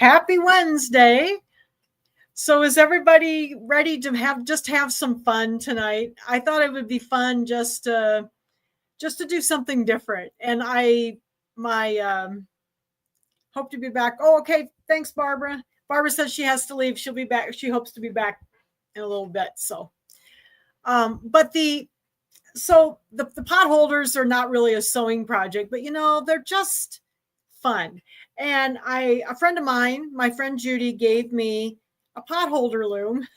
Happy Wednesday. So is everybody ready to have some fun tonight? I thought it would be fun just to do something different. And I hope to be back. Oh, okay. Thanks, Barbara. Barbara says she has to leave. She'll be back. She hopes to be back in a little bit. So but the potholders are not really a sewing project, but they're just fun. And a friend of mine, my friend Judy, gave me a potholder loom.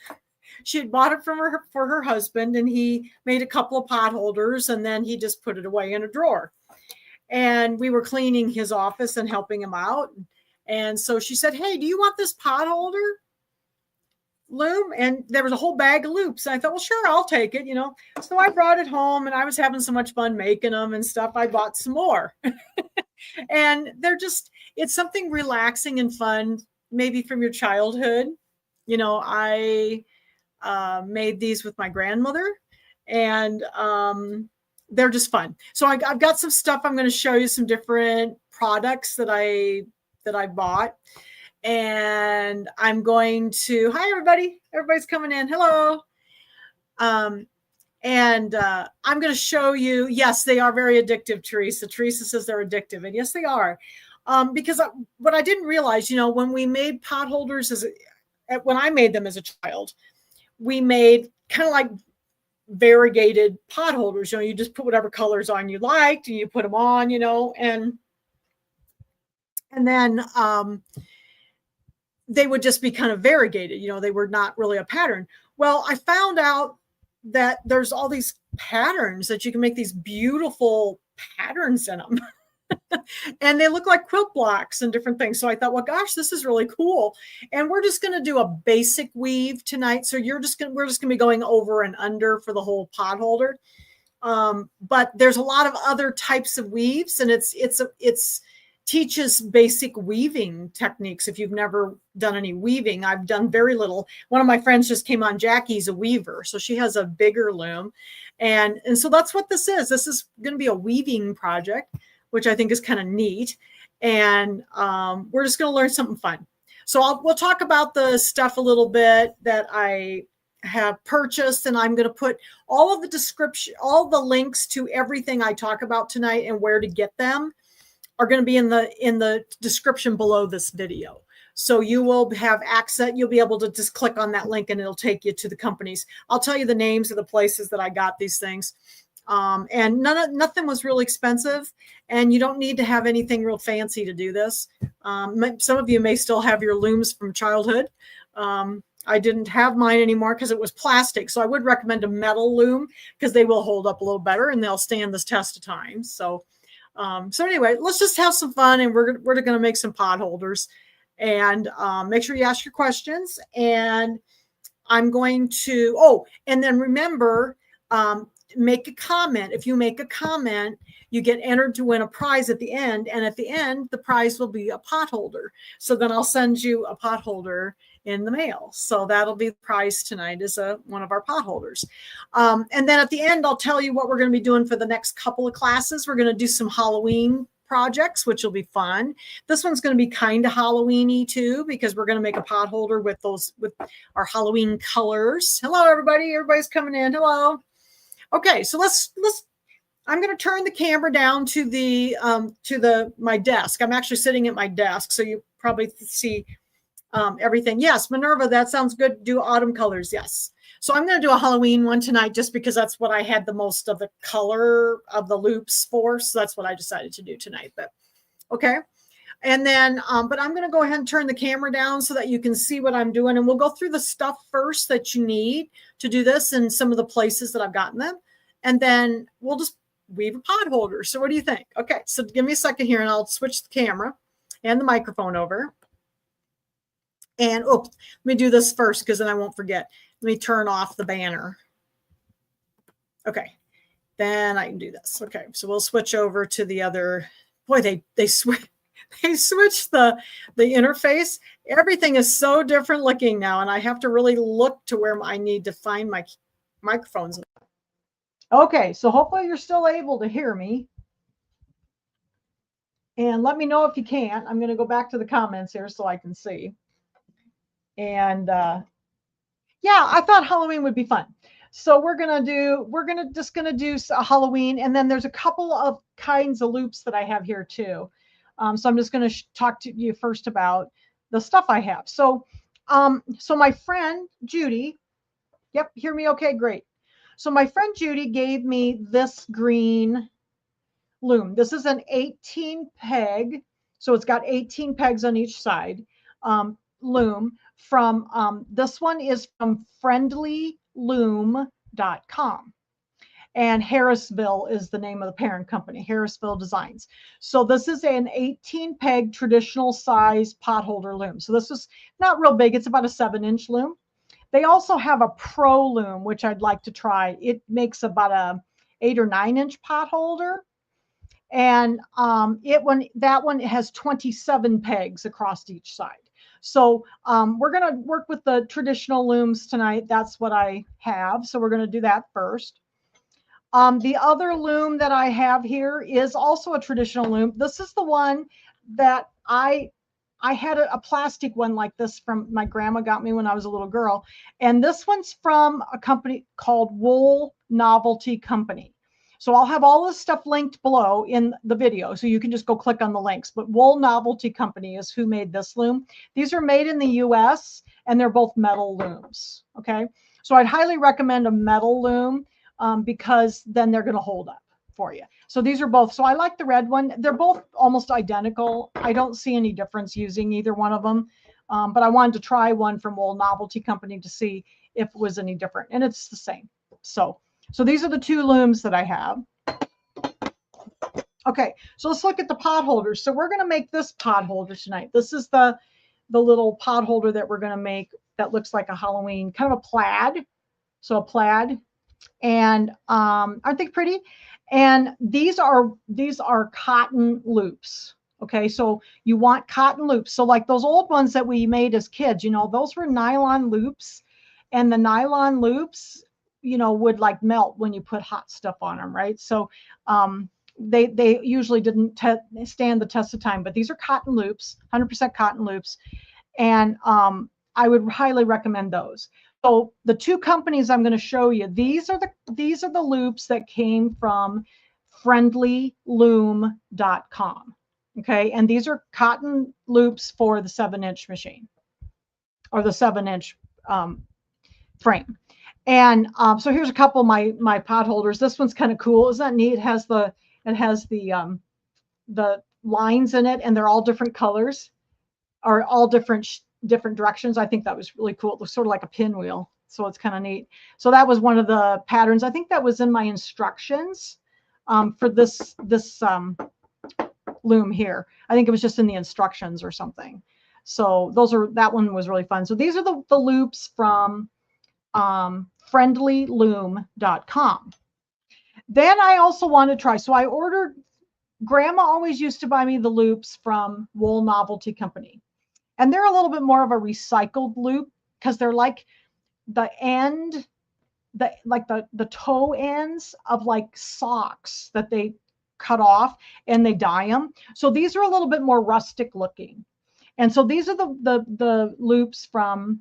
She had bought it for her husband, and he made a couple of potholders, and then he just put it away in a drawer. And we were cleaning his office and helping him out. And so she said, "Hey, do you want this potholder loom?" And there was a whole bag of loops. And I thought, well, sure, I'll take it, So I brought it home, and I was having so much fun making them and stuff. I bought some more. And it's something relaxing and fun, maybe from your childhood. I made these with my grandmother, and they're just fun. So I've got some stuff. I'm going to show you some different products that I bought. And I'm going to, hi, everybody. Everybody's coming in. Hello. And I'm going to show you, yes, they are very addictive, Teresa. Teresa says they're addictive. And yes, they are. Because what I didn't realize, when we made potholders, when I made them as a child, we made kind of like variegated potholders. You just put whatever colors on you liked, and you put them on, and then they would just be kind of variegated. They were not really a pattern. Well, I found out that there's all these patterns that you can make, these beautiful patterns in them. And they look like quilt blocks and different things. So I thought, well, gosh, this is really cool. And we're just going to do a basic weave tonight. So we're just going to be going over and under for the whole potholder. But there's a lot of other types of weaves, and it's teaches basic weaving techniques. If you've never done any weaving, I've done very little. One of my friends just came on. Jackie's a weaver, so she has a bigger loom. And so that's what this is. This is going to be a weaving project, which I think is kind of neat. And we're just going to learn something fun. So we'll talk about the stuff a little bit that I have purchased, and I'm going to put all of the description, all the links to everything I talk about tonight and where to get them are going to be in the description below this video. So you will have access. You'll be able to just click on that link, and it'll take you to the companies. I'll tell you the names of the places that I got these things. And nothing was really expensive, and you don't need to have anything real fancy to do this. Some of you may still have your looms from childhood. I didn't have mine anymore because it was plastic. So I would recommend a metal loom, because they will hold up a little better and they'll stand this test of time. So anyway, let's just have some fun, and we're going to make some potholders, and make sure you ask your questions. And I'm going to, and then remember, make a comment. If you make a comment, you get entered to win a prize at the end. And at the end, the prize will be a potholder. So then I'll send you a potholder in the mail. So that'll be the prize tonight, is one of our potholders. And then at the end, I'll tell you what we're going to be doing for the next couple of classes. We're going to do some Halloween projects, which will be fun. This one's going to be kind of Halloween-y too, because we're going to make a potholder with our Halloween colors. Hello, everybody. Everybody's coming in. Hello. Okay, so I'm going to turn the camera down to my desk. I'm actually sitting at my desk, so you probably see everything. Yes, Minerva, that sounds good. Do autumn colors. Yes. So I'm going to do a Halloween one tonight, just because that's what I had the most of the color of the loops for. So that's what I decided to do tonight. But okay. And then, but I'm going to go ahead and turn the camera down so that you can see what I'm doing. And we'll go through the stuff first that you need to do this, and some of the places that I've gotten them. And then we'll just weave a potholder. So what do you think? Okay, so give me a second here, and I'll switch the camera and the microphone over. And let me do this first, because then I won't forget. Let me turn off the banner. Okay, then I can do this. Okay, so we'll switch over to the other. Boy, they switch. They switched the interface. Everything is so different looking now, and I have to really look to where I need to find my microphones. Okay, so hopefully you're still able to hear me. And let me know if you can't. I'm going to go back to the comments here so I can see. And yeah, I thought Halloween would be fun. So just gonna do a Halloween, and then there's a couple of kinds of loops that I have here too. So I'm just gonna talk to you first about the stuff I have. So my friend Judy, yep, hear me okay, great. So my friend Judy gave me this green loom. This is an 18 peg, so it's got 18 pegs on each side. Loom from this one is from friendlyloom.com, and Harrisville is the name of the parent company, Harrisville Designs. So this is an 18 peg traditional size potholder loom. So this is not real big, it's about a 7-inch loom. They also have a pro loom, which I'd like to try. It makes about a 8 or 9-inch potholder, and that one has 27 pegs across each side. So we're going to work with the traditional looms tonight. That's what I have. So we're going to do that first. The other loom that I have here is also a traditional loom. This is the one that I had a plastic one like this from my grandma got me when I was a little girl. And this one's from a company called Wool Novelty Company. So I'll have all this stuff linked below in the video, so you can just go click on the links. But Wool Novelty Company is who made this loom. These are made in the US, and they're both metal looms. Okay, so I'd highly recommend a metal loom because then they're going to hold up for you. So these are both. So I like the red one. They're both almost identical. I don't see any difference using either one of them. But I wanted to try one from Wool Novelty Company to see if it was any different, and it's the same. So these are the two looms that I have. Okay, so let's look at the potholders. So we're going to make this potholder tonight. This is the little potholder that we're going to make that looks like a Halloween, kind of a plaid. So a plaid. And aren't they pretty? And these are cotton loops. Okay, so you want cotton loops. So like those old ones that we made as kids, you know, those were nylon loops, and the nylon loops, you know, would like melt when you put hot stuff on them, right? So they usually didn't stand the test of time, but these are cotton loops, 100% cotton loops, and I would highly recommend those. So the two companies I'm going to show you, these are the loops that came from friendlyloom.com. Okay, and these are cotton loops for the 7-inch machine, or the 7-inch frame. And so here's a couple of my potholders. This one's kind of cool. Isn't that neat? It has the lines in it, and they're all different colors, or all different directions. I think that was really cool. It looks sort of like a pinwheel, so it's kind of neat. So that was one of the patterns. I think that was in my instructions for this loom here. I think it was just in the instructions or something. So that one was really fun. So these are the loops from friendlyloom.com. Then I also want to try. So I ordered. Grandma always used to buy me the loops from Wool Novelty Company. And they're a little bit more of a recycled loop because they're like the toe ends of like socks that they cut off and they dye them. So these are a little bit more rustic looking. And so these are the loops from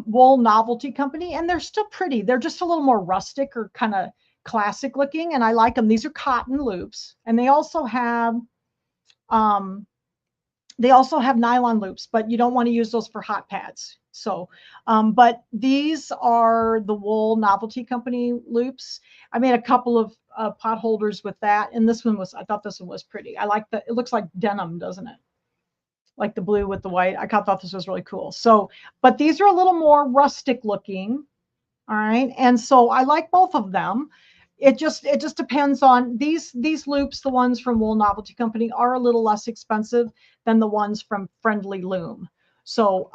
Wool Novelty Company, and they're still pretty. They're just a little more rustic or kind of classic looking, and I like them. These are cotton loops, and they also have nylon loops, but you don't want to use those for hot pads. So, but these are the Wool Novelty Company loops. I made a couple of potholders with that, and I thought this one was pretty. I like it looks like denim, doesn't it? Like the blue with the white. I thought this was really cool. So, but these are a little more rustic looking. All right. And so I like both of them. It just depends on these loops. The ones from Wool Novelty Company are a little less expensive than the ones from Friendly Loom. So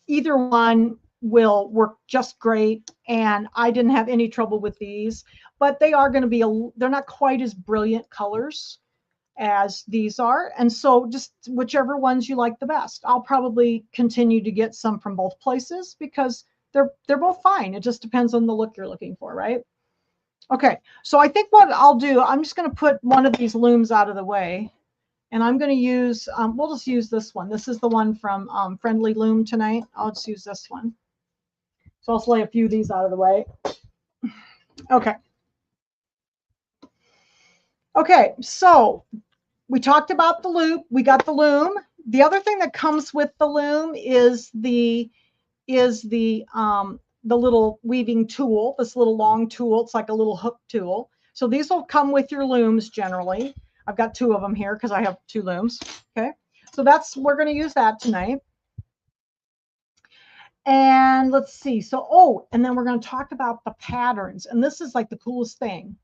either one will work just great. And I didn't have any trouble with these, but they are going to be, they're not quite as brilliant colors as these are. And so just whichever ones you like the best. I'll probably continue to get some from both places because they're both fine. It just depends on the look you're looking for, right? Okay, so I think what I'll do, I'm just going to put one of these looms out of the way, and I'm going to use, we'll just use this one. This is the one from Friendly Loom tonight. I'll just use this one. So I'll just lay a few of these out of the way. Okay. Okay, so we talked about the loop. We got the loom. The other thing that comes with the loom is the little weaving tool, this little long tool. It's like a little hook tool. So these will come with your looms generally. I've got two of them here because I have two looms. Okay, so we're going to use that tonight. And let's see. So, oh, and then we're going to talk about the patterns. And this is like the coolest thing.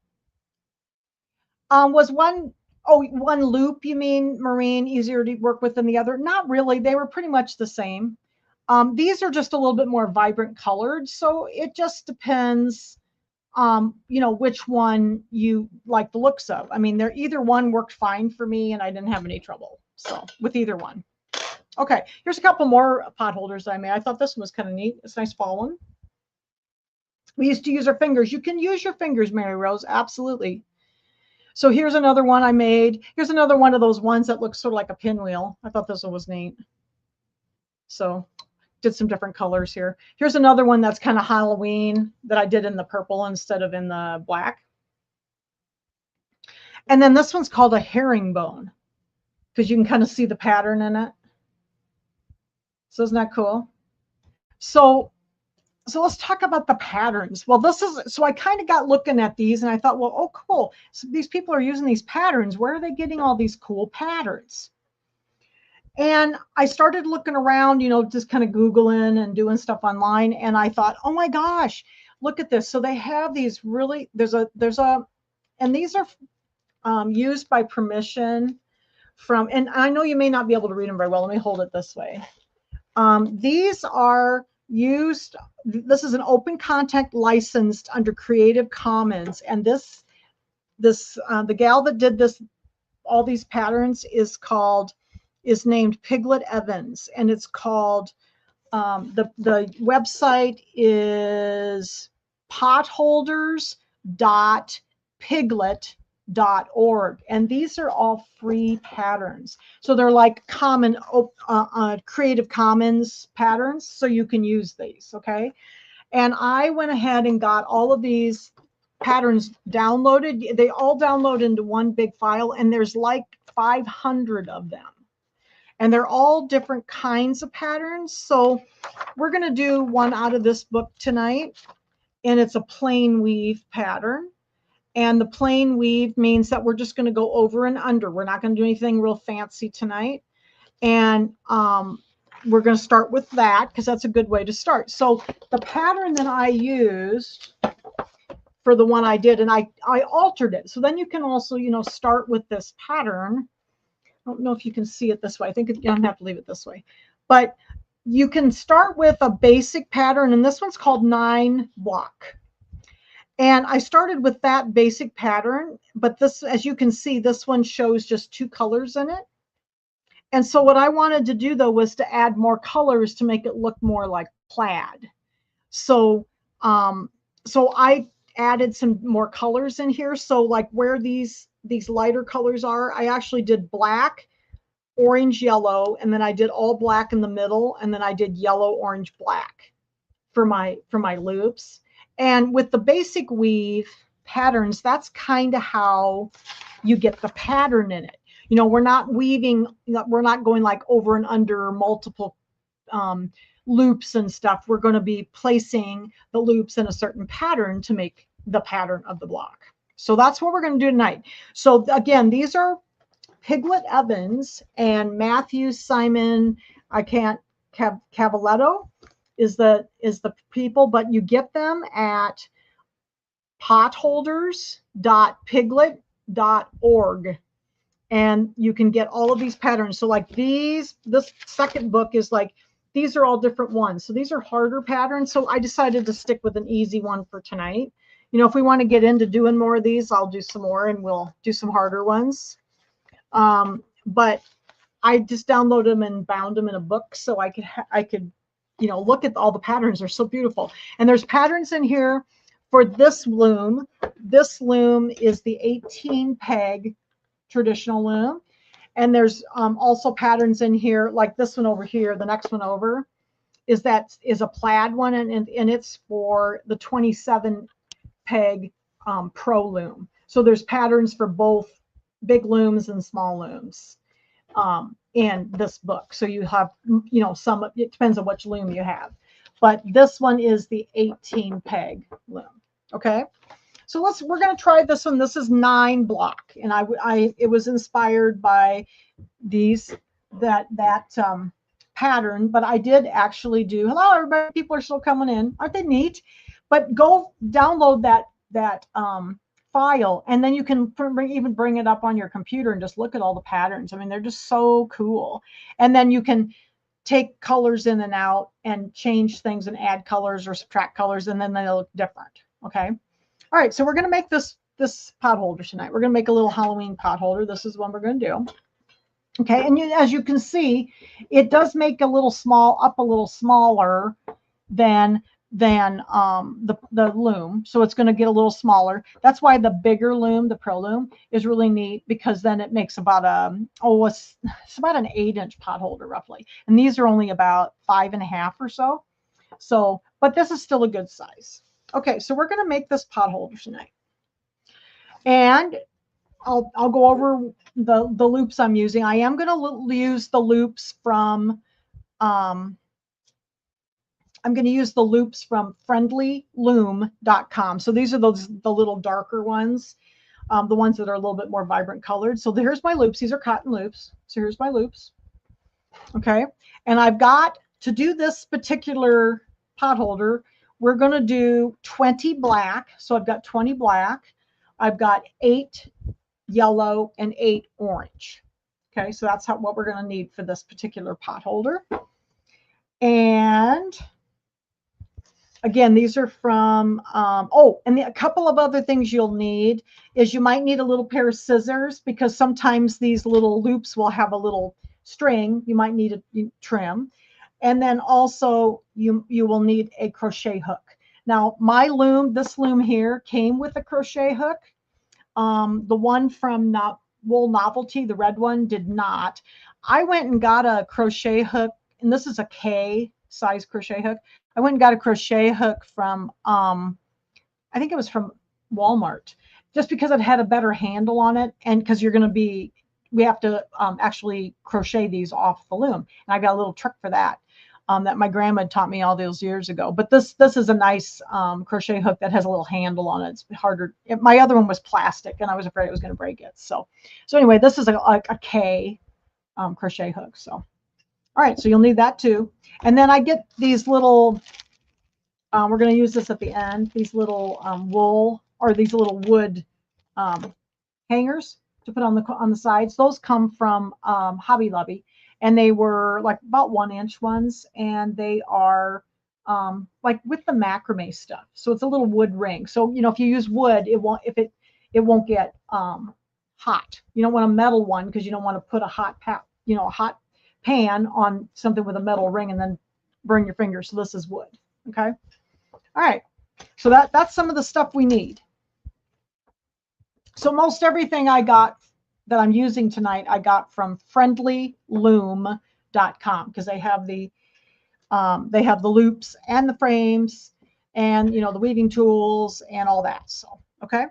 Was one loop, you mean, Maureen, easier to work with than the other? Not really. They were pretty much the same. These are just a little bit more vibrant colored. So it just depends, which one you like the looks of. I mean, either one worked fine for me and I didn't have any trouble. So with either one. Okay, here's a couple more potholders I made. I thought this one was kind of neat. It's a nice fall one. We used to use our fingers. You can use your fingers, Mary Rose. Absolutely. So here's another one I made. Here's another one of those ones that looks sort of like a pinwheel. I thought this one was neat. So did some different colors here. Here's another one that's kind of Halloween that I did in the purple instead of in the black. And then this one's called a herringbone because you can kind of see the pattern in it. So isn't that cool? So let's talk about the patterns. Well, so I kind of got looking at these and I thought, well, oh, cool. So these people are using these patterns. Where are they getting all these cool patterns? And I started looking around, just kind of Googling and doing stuff online. And I thought, oh my gosh, look at this. So they have these really, and these are used by permission and I know you may not be able to read them very well. Let me hold it this way. These are used, this is an open content licensed under Creative Commons. And the gal that did all these patterns is named Piglet Evans, and it's called, the website is potholders.piglet.org, and these are all free patterns. So they're like common Creative Commons patterns, so you can use these, okay? And I went ahead and got all of these patterns downloaded. They all download into one big file, and there's like 500 of them. And they're all different kinds of patterns. So we're going to do one out of this book tonight. And it's a plain weave pattern. And the plain weave means that we're just going to go over and under. We're not going to do anything real fancy tonight. And we're going to start with that because that's a good way to start. So the pattern that I used for the one I did, and I altered it. So then you can also, start with this pattern. I don't know if you can see it this way. I think I'm going to have to leave it this way. But you can start with a basic pattern, and this one's called 9 block. And I started with that basic pattern, but this, as you can see, this one shows just 2 colors in it. And so what I wanted to do, though, was to add more colors to make it look more like plaid. So, so I added some more colors in here. So like where these lighter colors are, I actually did black, orange, yellow, and then I did all black in the middle, and then I did yellow, orange, black for my loops. And with the basic weave patterns, that's kind of how you get the pattern in it. We're not weaving, we're not going like over and under multiple loops and stuff. We're going to be placing the loops in a certain pattern to make the pattern of the block. So that's what we're going to do tonight. So again, these are Piglet Evans and Matthew Simon. I can't Cavaletto is the people, but you get them at potholders.piglet.org. And you can get all of these patterns. So like this second book is like, these are all different ones. So these are harder patterns. So I decided to stick with an easy one for tonight. If we want to get into doing more of these, I'll do some more and we'll do some harder ones. But I just downloaded them and bound them in a book so I could look at all the patterns. They're so beautiful. And there's patterns in here for this loom is the 18 peg traditional loom. And there's also patterns in here, like this one over here, the next one over, is a plaid one, and it's for the 27 peg pro loom. So there's patterns for both big looms and small looms in this book. So you have, some, it depends on which loom you have. But this one is the 18 peg loom. Okay. So we're going to try this one. This is 9 block, and it was inspired by that pattern, but I did actually do, hello everybody, people are still coming in. Aren't they neat? But go download that file, and then you can even bring it up on your computer and just look at all the patterns. I mean, they're just so cool. And then you can take colors in and out and change things and add colors or subtract colors, and then they look different. Okay. All right, so we're going to make this potholder tonight. We're going to make a little Halloween potholder. This is what we're going to do. Okay, and as you can see, it does make a little smaller than the loom. So it's going to get a little smaller. That's why the bigger loom, the pro loom, is really neat, because then it makes about it's about an 8-inch potholder roughly. And these are only about 5.5 or so. So, but this is still a good size. Okay, so we're going to make this potholder tonight. And I'll go over the loops I'm using. I am going to use the loops from I'm going to use the loops from friendlyloom.com. So these are the little darker ones, the ones that are a little bit more vibrant colored. So here's my loops. These are cotton loops. So here's my loops. Okay, and I've got to do this particular potholder. We're going to do 20 black. So I've got 20 black. I've got 8 yellow and 8 orange. Okay, so that's what we're going to need for this particular potholder. And again, these are from, and a couple of other things you'll need is you might need a little pair of scissors, because sometimes these little loops will have a little string. You might need a trim. And then also you will need a crochet hook. Now my loom, this loom here, came with a crochet hook. The one from Wool Novelty, the red one, did not. I went and got a crochet hook, and this is a K size crochet hook. I went and got a crochet hook from, I think it was from Walmart, just because it had a better handle on it, and because we have to actually crochet these off the loom. And I got a little trick for that. That my grandma taught me all those years ago. But this is a nice crochet hook that has a little handle on it. It's harder. My other one was plastic, and I was afraid it was going to break it. So anyway, this is a K crochet hook. So, all right, so you'll need that too. And then I get these little, we're going to use this at the end, these little wool, or these little wood hangers to put on the sides. Those come from Hobby Lobby. And they were like about 1-inch ones, and they are like with the macrame stuff. So it's a little wood ring. So if you use wood, it won't get hot. You don't want a metal one, because you don't want to put a hot pan on something with a metal ring and then burn your fingers. So this is wood. Okay. All right. So that's some of the stuff we need. So most everything I got that I'm using tonight, I got from friendlyloom.com, because they have the loops and the frames, and the weaving tools and all that. So okay,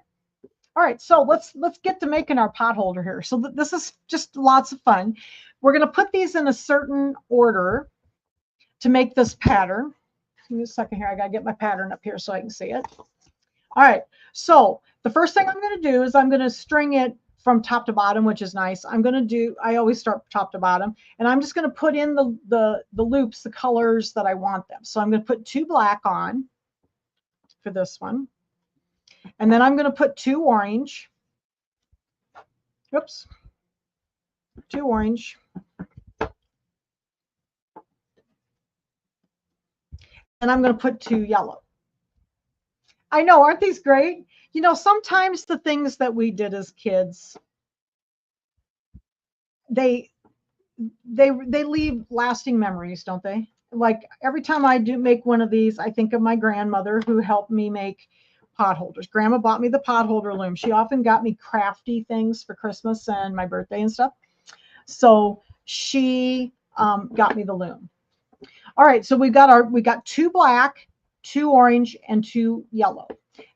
all right. So let's get to making our potholder here. So this is just lots of fun. We're going to put these in a certain order to make this pattern. Give me a second here. I got to get my pattern up here so I can see it. All right. So the first thing I'm going to do is I'm going to string it from top to bottom, which is nice. I always start top to bottom, and I'm just going to put in the loops, the colors that I want them. So I'm going to put 2 black on for this one. And then I'm going to put 2 orange. Oops. 2 orange. And I'm going to put 2 yellow. I know, aren't these great? Sometimes the things that we did as kids, they leave lasting memories, don't they? Like every time I do make one of these, I think of my grandmother, who helped me make potholders. Grandma bought me the potholder loom. She often got me crafty things for Christmas and my birthday and stuff. So she got me the loom. All right, so we got 2 black, 2 orange, and 2 yellow.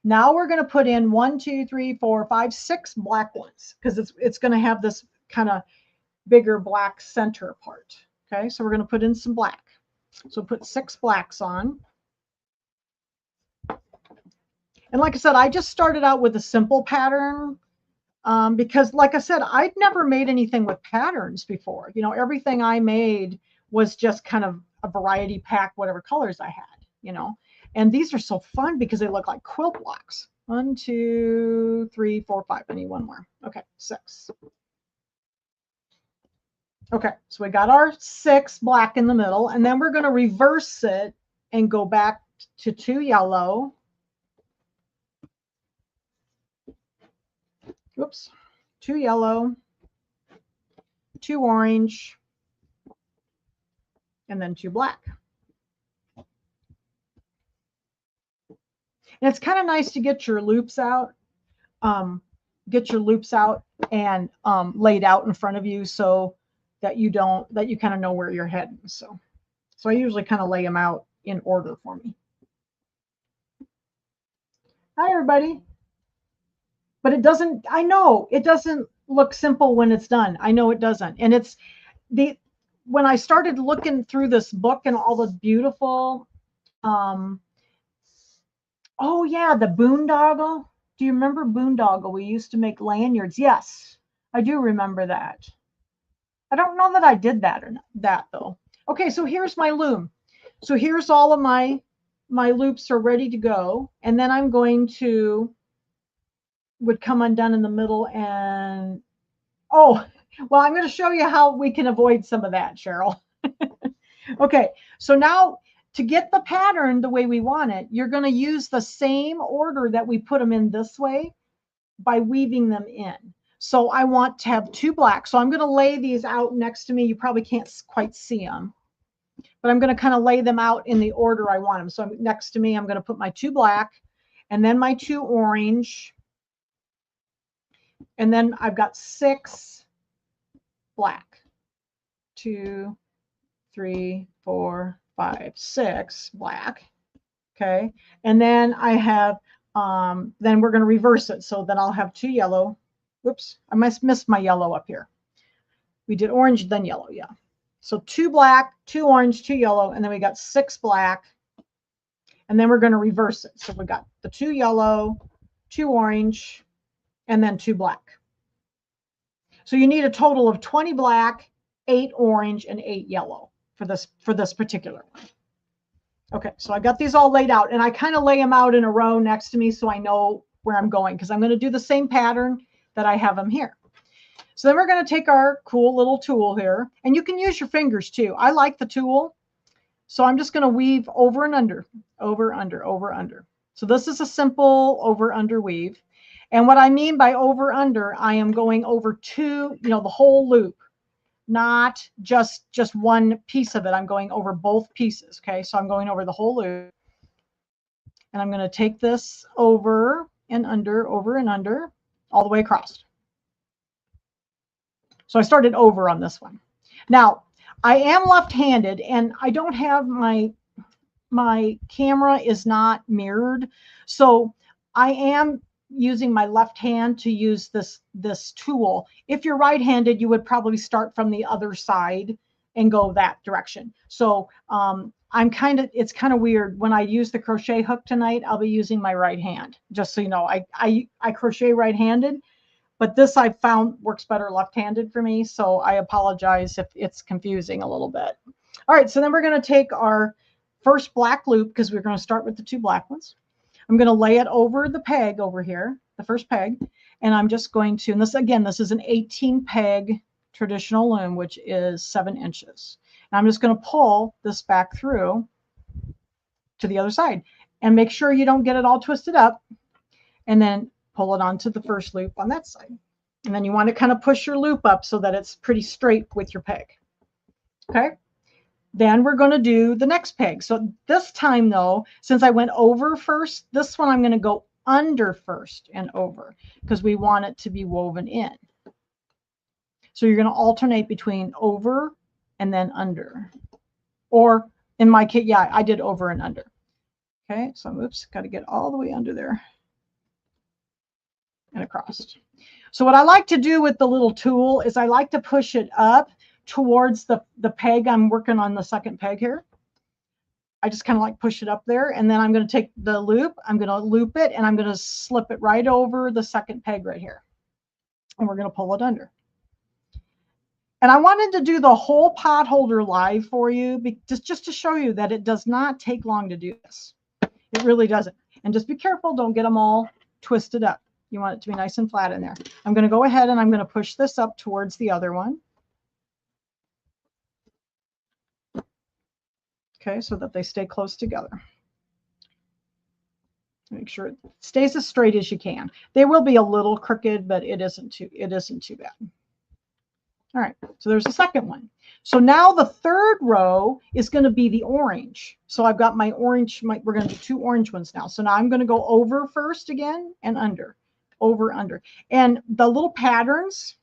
Now we're going to put in 1, 2, 3, 4, 5, 6 black ones because it's going to have this kind of bigger black center part. Okay, so we're going to put in some black. So put 6 blacks on. And like I said, I just started out with a simple pattern because like I said, I'd never made anything with patterns before. You know, everything I made was just kind of a variety pack, whatever colors I had, you know. And these are so fun because they look like quilt blocks. 1, 2, 3, 4, 5. I need one more. Okay, 6. Okay, so we got our 6 black in the middle, and then we're going to reverse it and go back to 2 yellow. Whoops. 2 yellow, 2 orange, and then 2 black. And it's kind of nice to get your loops out, and laid out in front of you so that you kind of know where you're heading. So I usually kind of lay them out in order for me. Hi, everybody. But I know it doesn't look simple when it's done. I know it doesn't. And when I started looking through this book and all the beautiful, oh yeah, the boondoggle. Do you remember boondoggle? We used to make lanyards. Yes, I do remember that. I don't know that I did that or not, that though. Okay, so here's my loom. So here's all of my loops are ready to go. And then I'm going to would come undone in the middle and well, I'm going to show you how we can avoid some of that, Cheryl. Okay, so now to get the pattern the way we want it, you're going to use the same order that we put them in this way by weaving them in. So I want to have 2 black. So I'm going to lay these out next to me. You probably can't quite see them, but I'm going to kind of lay them out in the order I want them. So next to me, I'm going to put my 2 black and then my 2 orange. And then I've got 6 black. 2, 3, 4, 5, 6 black. Okay. And then I have, then we're going to reverse it. So then I'll have 2 yellow. Whoops, I must miss my yellow up here. We did orange, then yellow. Yeah. So 2 black, 2 orange, 2 yellow, and then we got 6 black. And then we're going to reverse it. So we got the 2 yellow, 2 orange, and then 2 black. So you need a total of 20 black, 8 orange, and 8 yellow for this particular one. Okay, so I got these all laid out, and I kind of lay them out in a row next to me so I know where I'm going, because I'm going to do the same pattern that I have them here. So then we're going to take our cool little tool here, and you can use your fingers too. I like the tool, so I'm just going to weave over and under, over, under, over, under. So this is a simple over, under weave. And what I mean by over, under, I am going over 2, the whole loop, not just one piece of it. I'm going over both pieces. Okay, so I'm going over the whole loop, and I'm going to take this over and under, all the way across. So I started over on this one. Now I am left-handed, and I don't have my camera is not mirrored, so I am using my left hand to use this tool. If you're right-handed, you would probably start from the other side and go that direction. So it's kind of weird. When I use the crochet hook tonight, I'll be using my right hand, just so you know. I crochet right-handed, but this I found works better left-handed for me, so I apologize if it's confusing a little bit. All right, so then we're going to take our first black loop, because we're going to start with the 2 black ones. I'm going to lay it over the peg over here, the first peg, and I'm just going to, and this is an 18 peg traditional loom, which is 7 inches. And I'm just going to pull this back through to the other side, and make sure you don't get it all twisted up, and then pull it onto the first loop on that side. And then you want to kind of push your loop up so that it's pretty straight with your peg. Okay. Then we're going to do the next peg. So this time though, since I went over first, this one I'm going to go under first and over because we want it to be woven in. So you're going to alternate between over and then under. Or in my kit, yeah, I did over and under. Okay, so oops, got to get all the way under there and across. So what I like to do with the little tool is I like to push it up towards the peg. I'm working on the second peg here. I just kind of like push it up there, and then I'm going to take the loop, I'm going to loop it, and I'm going to slip it right over the second peg right here. And we're going to pull it under. And I wanted to do the whole pot holder live for you, just to show you that it does not take long to do this. It really doesn't. And just be careful, don't get them all twisted up. You want it to be nice and flat in there. I'm going to go ahead and I'm going to push this up towards the other one. Okay, so that they stay close together. Make sure it stays as straight as you can. They will be a little crooked, but it isn't too bad. All right, so there's the second one. So now the third row is going to be the orange. So I've got my orange, we're going to do 2 orange ones now. So now I'm going to go over first again and under, over, under. And the little patterns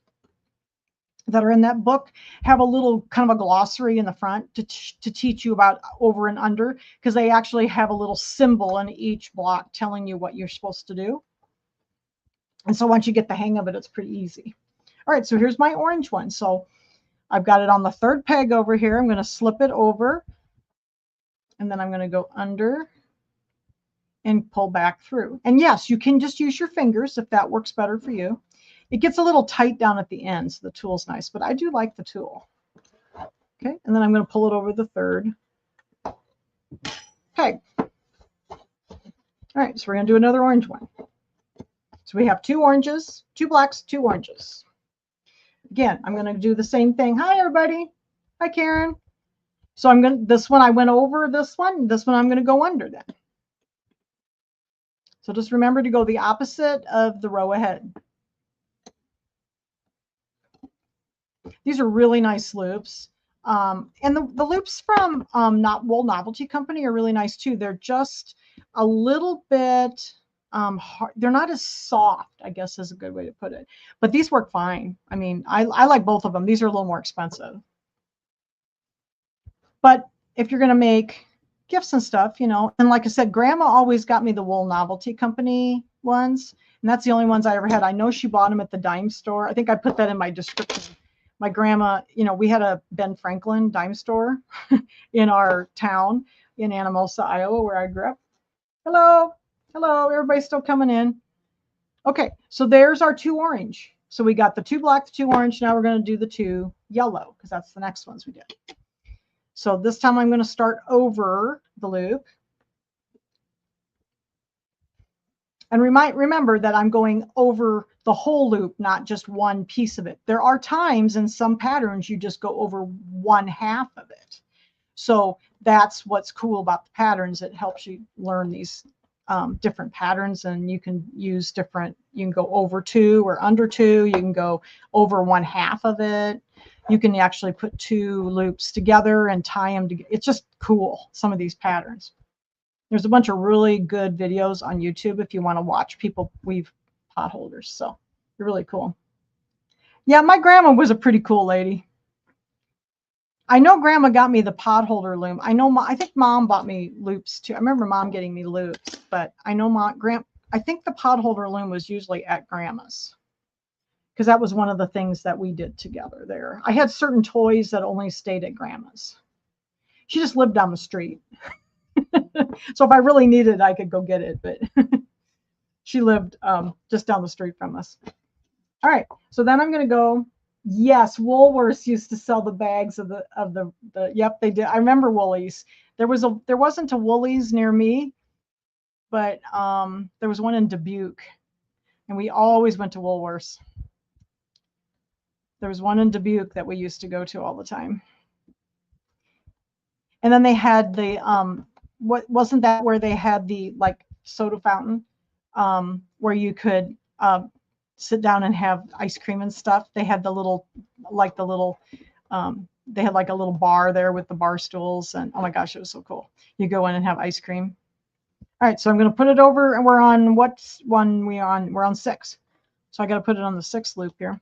that are in that book have a little kind of a glossary in the front to teach you about over and under, because they actually have a little symbol in each block telling you what you're supposed to do. And so once you get the hang of it, it's pretty easy. All right, so here's my orange one. So I've got it on the third peg over here. I'm going to slip it over, and then I'm going to go under and pull back through. And yes, you can just use your fingers if that works better for you. It gets a little tight down at the end, so the tool's nice, but I do like the tool. Okay, and then I'm going to pull it over the third peg. All right, so we're going to do another orange one. So we have 2 oranges, 2 blacks, 2 oranges. Again, I'm going to do the same thing. Hi, everybody. Hi, Karen. So I'm going to, this one I went over this one I'm going to go under then. So just remember to go the opposite of the row ahead. These are really nice loops. And the loops from Wool Novelty Company are really nice too. They're just a little bit hard. They're not as soft, I guess is a good way to put it. But these work fine. I mean, I like both of them. These are a little more expensive. But if you're going to make gifts and stuff, you know, and like I said, Grandma always got me the Wool Novelty Company ones. And that's the only ones I ever had. I know she bought them at the dime store. I think I put that in my description. My grandma, you know, we had a Ben Franklin dime store in our town in Anamosa, Iowa, where I grew up. Hello. Hello. Everybody's still coming in. Okay. So there's our 2 orange. So we got the 2 black, the 2 orange. Now we're going to do the 2 yellow because that's the next ones we did. So this time I'm going to start over the loop. And remember that I'm going over the whole loop, not just one piece of it. There are times in some patterns you just go over 1/2 of it. So that's what's cool about the patterns. It helps you learn these different patterns, and you can use different, you can go over 2 or under 2. You can go over 1/2 of it. You can actually put 2 loops together and tie them together. It's just cool, some of these patterns. There's a bunch of really good videos on YouTube if you want to watch people weave pot holders. So they're really cool. Yeah, my grandma was a pretty cool lady. I know Grandma got me the pot holder loom. I think Mom bought me loops too. I remember Mom getting me loops, but I know I think the pot holder loom was usually at Grandma's, because that was one of the things that we did together there. I had certain toys that only stayed at Grandma's. She just lived down the street. So if I really needed it, I could go get it, but she lived just down the street from us. All right, so then I'm going to go. Yes, Woolworths used to sell the bags of the yep, they did. I remember Woolies. There wasn't a Woolies near me, but there was one in Dubuque, and we always went to Woolworths. There was one in Dubuque that we used to go to all the time. And then they had the wasn't that where they had the like soda fountain where you could sit down and have ice cream and stuff? They had they had like a little bar there with the bar stools, and oh my gosh, it was so cool. You go in and have ice cream. All right, so I'm going to put it over, and we're on what one we on? We're on 6. So I got to put it on the 6th loop here.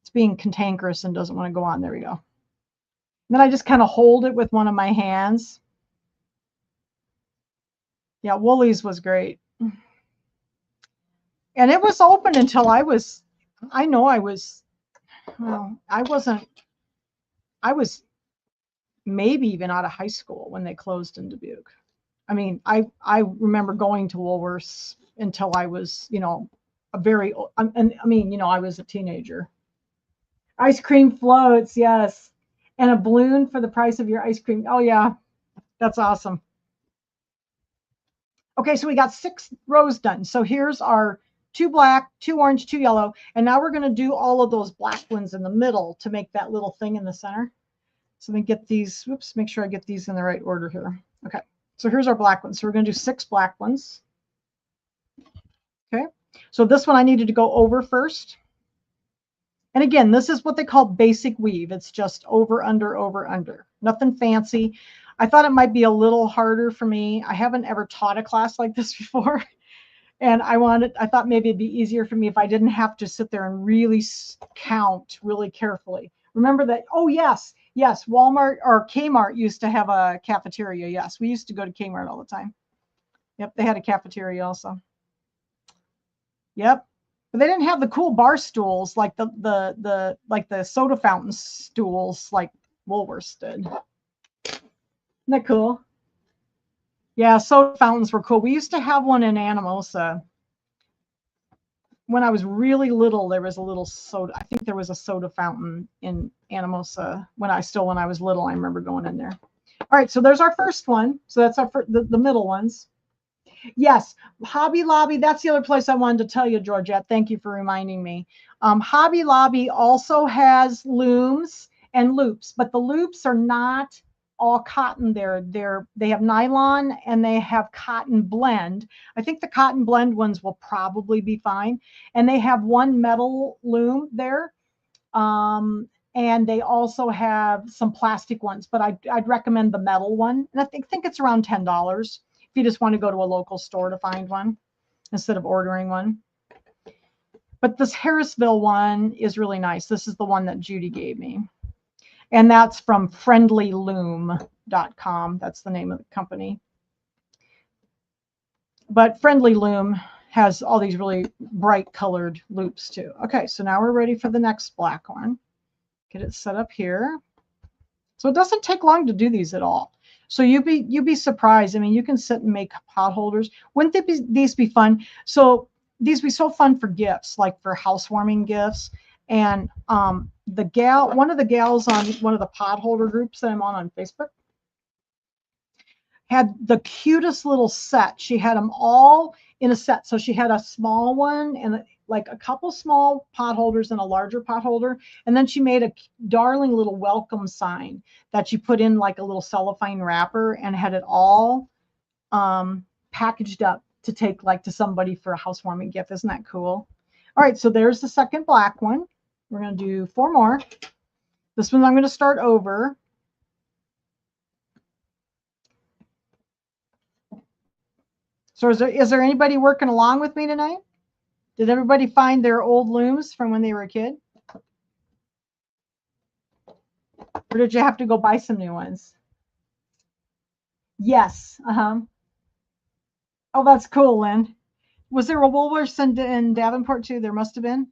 It's being cantankerous and doesn't want to go on. There we go. And then I just kind of hold it with one of my hands. Yeah, Woolies was great. And it was open until I was maybe even out of high school when they closed in Dubuque. I mean, I remember going to Woolworths until I was, I was a teenager. Ice cream floats, yes. And a balloon for the price of your ice cream. Oh, yeah, that's awesome. Okay, so we got 6 rows done. So here's our 2 black, 2 orange, 2 yellow. And now we're going to do all of those black ones in the middle to make that little thing in the center. So let me get these, whoops, make sure I get these in the right order here. Okay, so here's our black ones. So we're going to do 6 black ones. Okay, so this one I needed to go over first. And again, this is what they call basic weave. It's just over, under, over, under. Nothing fancy. I thought it might be a little harder for me. I haven't ever taught a class like this before. And I thought maybe it'd be easier for me if I didn't have to sit there and really count really carefully. Remember that, oh yes, Walmart or Kmart used to have a cafeteria. Yes, we used to go to Kmart all the time. Yep, they had a cafeteria also. Yep. But they didn't have the cool bar stools like the soda fountain stools like Woolworths did. Isn't that cool? Yeah, soda fountains were cool. We used to have one in Anamosa. When I was really little, there was a little soda. I think there was a soda fountain in Anamosa when I was little. I remember going in there. All right, so there's our first one. So that's the middle ones. Yes, Hobby Lobby. That's the other place I wanted to tell you, Georgette. Thank you for reminding me. Hobby Lobby also has looms and loops, but the loops are not all cotton. They have nylon and they have cotton blend. I think the cotton blend ones will probably be fine. And they have one metal loom there. And they also have some plastic ones, but I'd recommend the metal one. And I think it's around $10 if you just want to go to a local store to find one instead of ordering one. But this Harrisville one is really nice. This is the one that Judy gave me. And that's from friendlyloom.com. That's the name of the company. But Friendly Loom has all these really bright colored loops too. Okay, so now we're ready for the next black one. Get it set up here. So it doesn't take long to do these at all. So you'd be surprised. I mean, you can sit and make potholders. Wouldn't these be fun? So these be so fun for gifts, like for housewarming gifts. And one of the gals on one of the potholder groups that I'm on Facebook had the cutest little set. She had them all in a set. So she had a small one and like a couple small potholders and a larger potholder. And then she made a darling little welcome sign that she put in like a little cellophane wrapper and had it all packaged up to take like to somebody for a housewarming gift. Isn't that cool? All right, so there's the second black one. We're going to do 4 more. This one I'm going to start over. So is there anybody working along with me tonight? Did everybody find their old looms from when they were a kid? Or did you have to go buy some new ones? Yes. Oh, that's cool, Lynn. Was there a Woolworths in Davenport too? There must have been.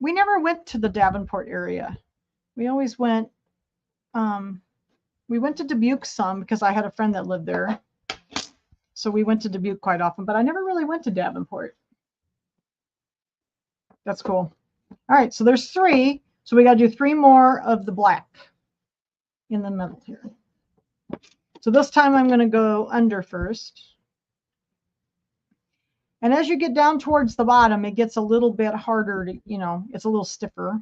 We never went to the Davenport area. We always went, we went to Dubuque some because I had a friend that lived there. So we went to Dubuque quite often, but I never really went to Davenport. That's cool. All right, so there's 3. So we got to do 3 more of the black in the middle here. So this time I'm going to go under first. And as you get down towards the bottom, it gets a little bit harder to, it's a little stiffer.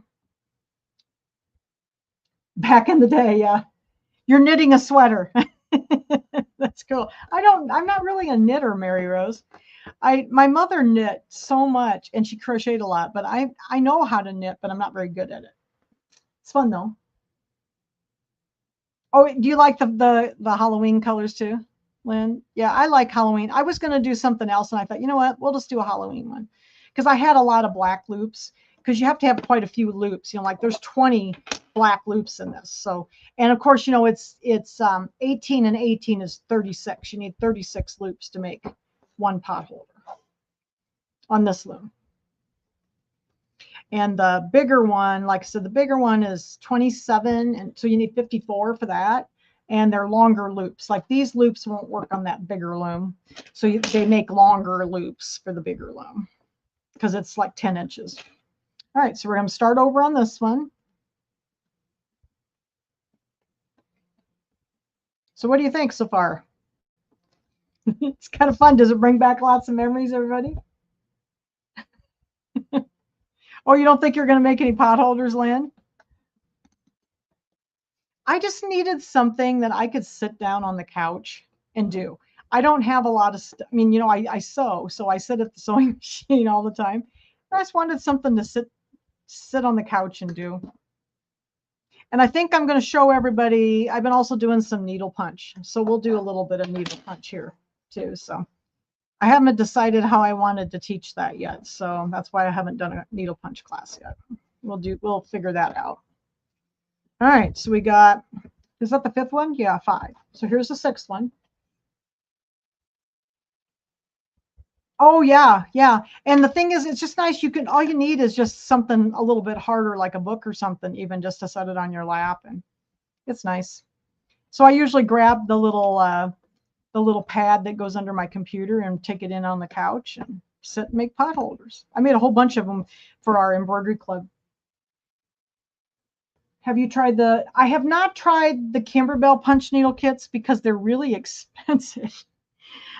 Back in the day, yeah. You're knitting a sweater. That's cool. I'm not really a knitter, Mary Rose. My mother knit so much and she crocheted a lot, but I know how to knit, but I'm not very good at it. It's fun though. Oh, do you like the Halloween colors too? Lynn? Yeah, I like Halloween. I was going to do something else, and I thought, you know what? We'll just do a Halloween one. Because I had a lot of black loops, because you have to have quite a few loops. You know, like there's 20 black loops in this. So, and of course, you know, it's 18 and 18 is 36. You need 36 loops to make one potholder on this loom. And the bigger one, like I said, the bigger one is 27, and so you need 54 for that. And they're longer loops. Like these loops won't work on that bigger loom. So they make longer loops for the bigger loom because it's like 10 inches. All right, so we're going to start over on this one. So what do you think so far? It's kind of fun. Does it bring back lots of memories, everybody? Oh, you don't think you're going to make any potholders, Lynn? I just needed something that I could sit down on the couch and do. I don't have a lot of stuff. I mean, you know, I sew, so I sit at the sewing machine all the time. I just wanted something to sit on the couch and do. And I think I'm going to show everybody. I've been also doing some needle punch, so we'll do a little bit of needle punch here too. So I haven't decided how I wanted to teach that yet, so that's why I haven't done a needle punch class yet. We'll figure that out. All right, so we got, is that the 5th one? Yeah, 5. So here's the 6th one. Oh yeah, yeah. And the thing is, it's just nice. All you need is just something a little bit harder, like a book or something, even just to set it on your lap, and it's nice. So I usually grab the little pad that goes under my computer and take it in on the couch and sit and make potholders. I made a whole bunch of them for our embroidery club. Have you tried I have not tried the Kimberbell punch needle kits because they're really expensive.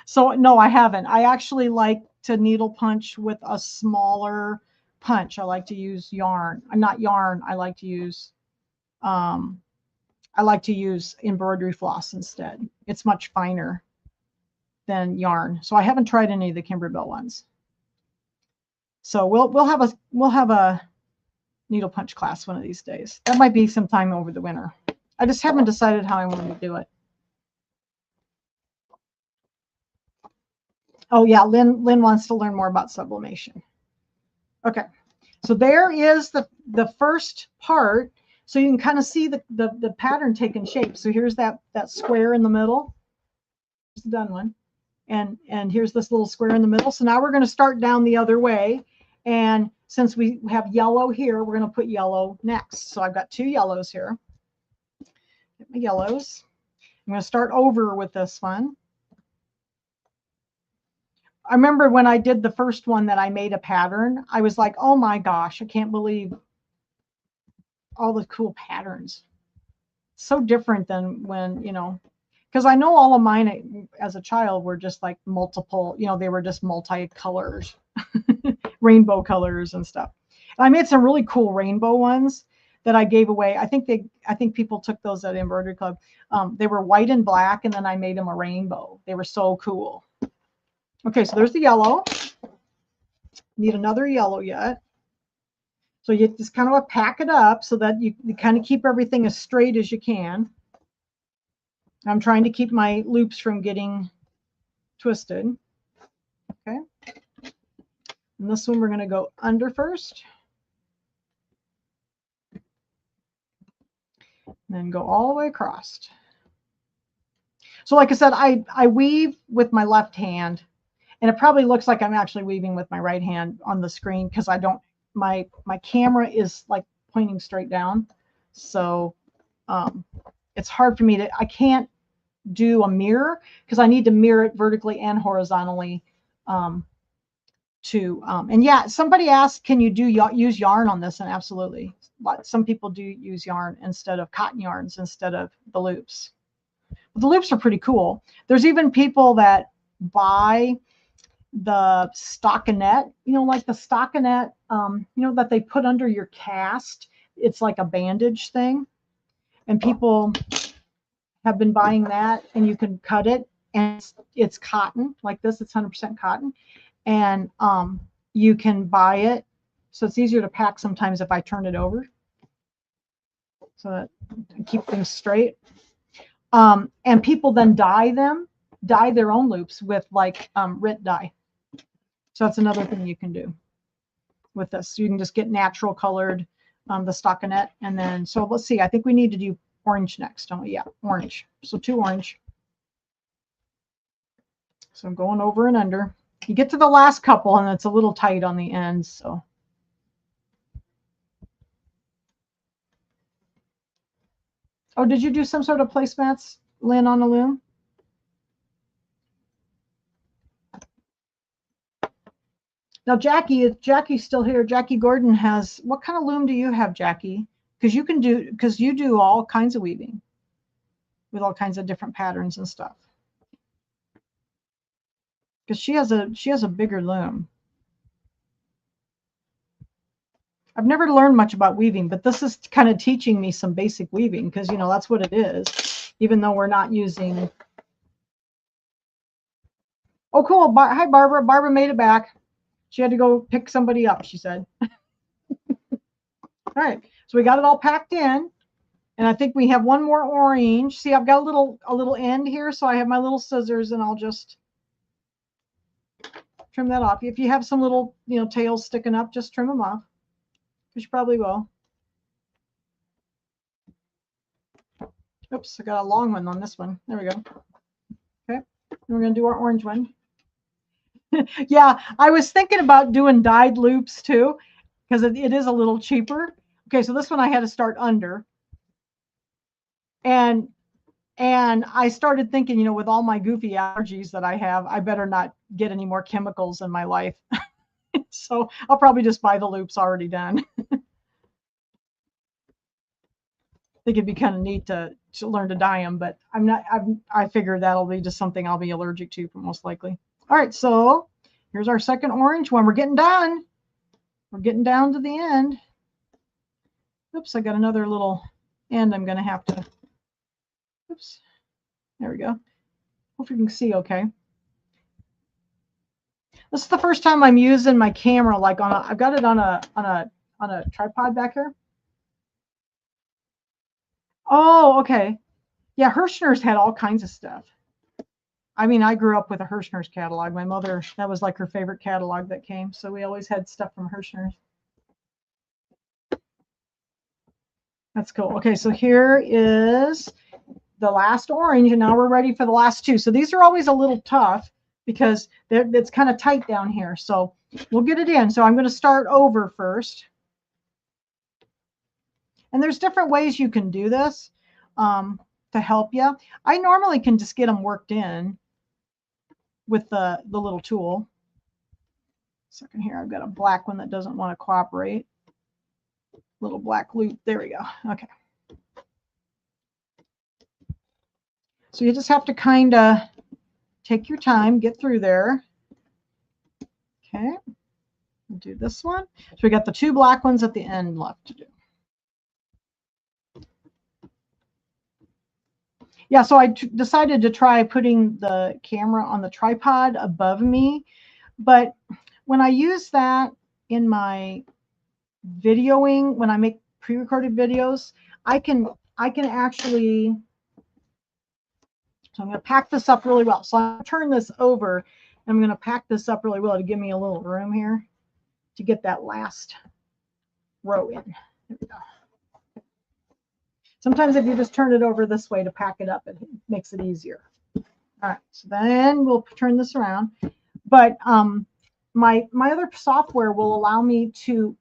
So no, I haven't. I actually like to needle punch with a smaller punch. I like to use yarn. Not yarn. I like to use embroidery floss instead. It's much finer than yarn. So I haven't tried any of the Kimberbell ones. So we'll have a needle punch class one of these days. That might be sometime over the winter. I just haven't decided how I want to do it. Oh yeah, Lynn wants to learn more about sublimation. Okay, so there is the first part. So you can kind of see the pattern taking shape. So here's that square in the middle. It's the done one. And here's this little square in the middle. So now we're going to start down the other way. And since we have yellow here, we're going to put yellow next. So I've got 2 yellows here. Get my yellows. I'm going to start over with this one. I remember when I did the first one that I made a pattern, I was like, oh my gosh, I can't believe all the cool patterns. So different than when, you know, because I know all of mine as a child were just like multiple, you know, they were just multi-colors, rainbow colors and stuff. And I made some really cool rainbow ones that I gave away. I think people took those at Embroidery Club. They were white and black, and then I made them a rainbow. They were so cool. Okay, so there's the yellow. Need another yellow yet. So you just kind of pack it up so that you kind of keep everything as straight as you can. I'm trying to keep my loops from getting twisted. Okay. And this one we're going to go under first. And then go all the way across. So like I said, I weave with my left hand. And it probably looks like I'm actually weaving with my right hand on the screen because I don't, my camera is like pointing straight down. So it's hard for me to, I can't do a mirror because I need to mirror it vertically and horizontally and yeah, somebody asked, can you use yarn on this? And absolutely. Some people do use yarn instead of cotton yarns instead of the loops. But the loops are pretty cool. There's even people that buy the stockinette, you know, like the stockinette, you know, that they put under your cast. It's like a bandage thing. And people have been buying that, and you can cut it, and it's cotton like this. It's 100% cotton. And you can buy it. So it's easier to pack sometimes if I turn it over. So that I keep things straight. And people then dye them. dye their own loops with like RIT dye. So that's another thing you can do with this. So you can just get natural colored the stockinette. And then, so let's see, I think we need to do orange next, don't we? Yeah, orange. So 2 orange. So I'm going over and under. You get to the last couple and it's a little tight on the ends. So oh, did you do some sort of placemats, Lynn, on the loom? Now, Jackie, is Jackie still here? Jackie Gordon has, what kind of loom do you have, Jackie? Because you do all kinds of weaving with all kinds of different patterns and stuff. Because she has a bigger loom. I've never learned much about weaving, but this is kind of teaching me some basic weaving because, you know, that's what it is, even though we're not using. Oh, cool. Hi, Barbara. Barbara made it back. She had to go pick somebody up, she said. All right. So we got it all packed in. And I think we have one more orange. See, I've got a little end here. So I have my little scissors and I'll just trim that off. If you have some little, you know, tails sticking up, just trim them off. Because you probably will. Oops, I got a long one on this one. There we go. Okay. And we're going to do our orange one. Yeah, I was thinking about doing dyed loops too, because it is a little cheaper. Okay, so this one I had to start under. And I started thinking, you know, with all my goofy allergies that I have, I better not get any more chemicals in my life. So I'll probably just buy the loops already done. I think it'd be kind of neat to learn to dye them, but I figure that'll be just something I'll be allergic to most likely. All right, so here's our second orange one. We're getting done. We're getting down to the end. Oops, I got another little end I'm going to have to. Oops. There we go. Hope you can see okay. This is the first time I'm using my camera like I've got it on a tripod back here. Oh, okay. Yeah, Hirschner's had all kinds of stuff. I mean, I grew up with a Hirschner's catalog. My mother, that was like her favorite catalog that came. So we always had stuff from Hirschner's. That's cool. Okay, so here is the last orange, and now we're ready for the last two. So these are always a little tough because it's kind of tight down here. So we'll get it in. So I'm going to start over first. And there's different ways you can do this to help you. I normally can just get them worked in with the little tool. Second here, I've got a black one that doesn't want to cooperate. Little black loop. There we go. Okay. So you just have to kind of take your time, get through there. Okay. We'll do this one. So we got the two black ones at the end left to do. Yeah, so I decided to try putting the camera on the tripod above me, but when I use that in my videoing, when I make pre-recorded videos, I can actually, so I'm going to pack this up really well. So I'm going to turn this over and I'm going to pack this up really well to give me a little room here to get that last row in. There we go. Sometimes if you just turn it over this way to pack it up, it makes it easier. All right, so then we'll turn this around. But my other software will allow me to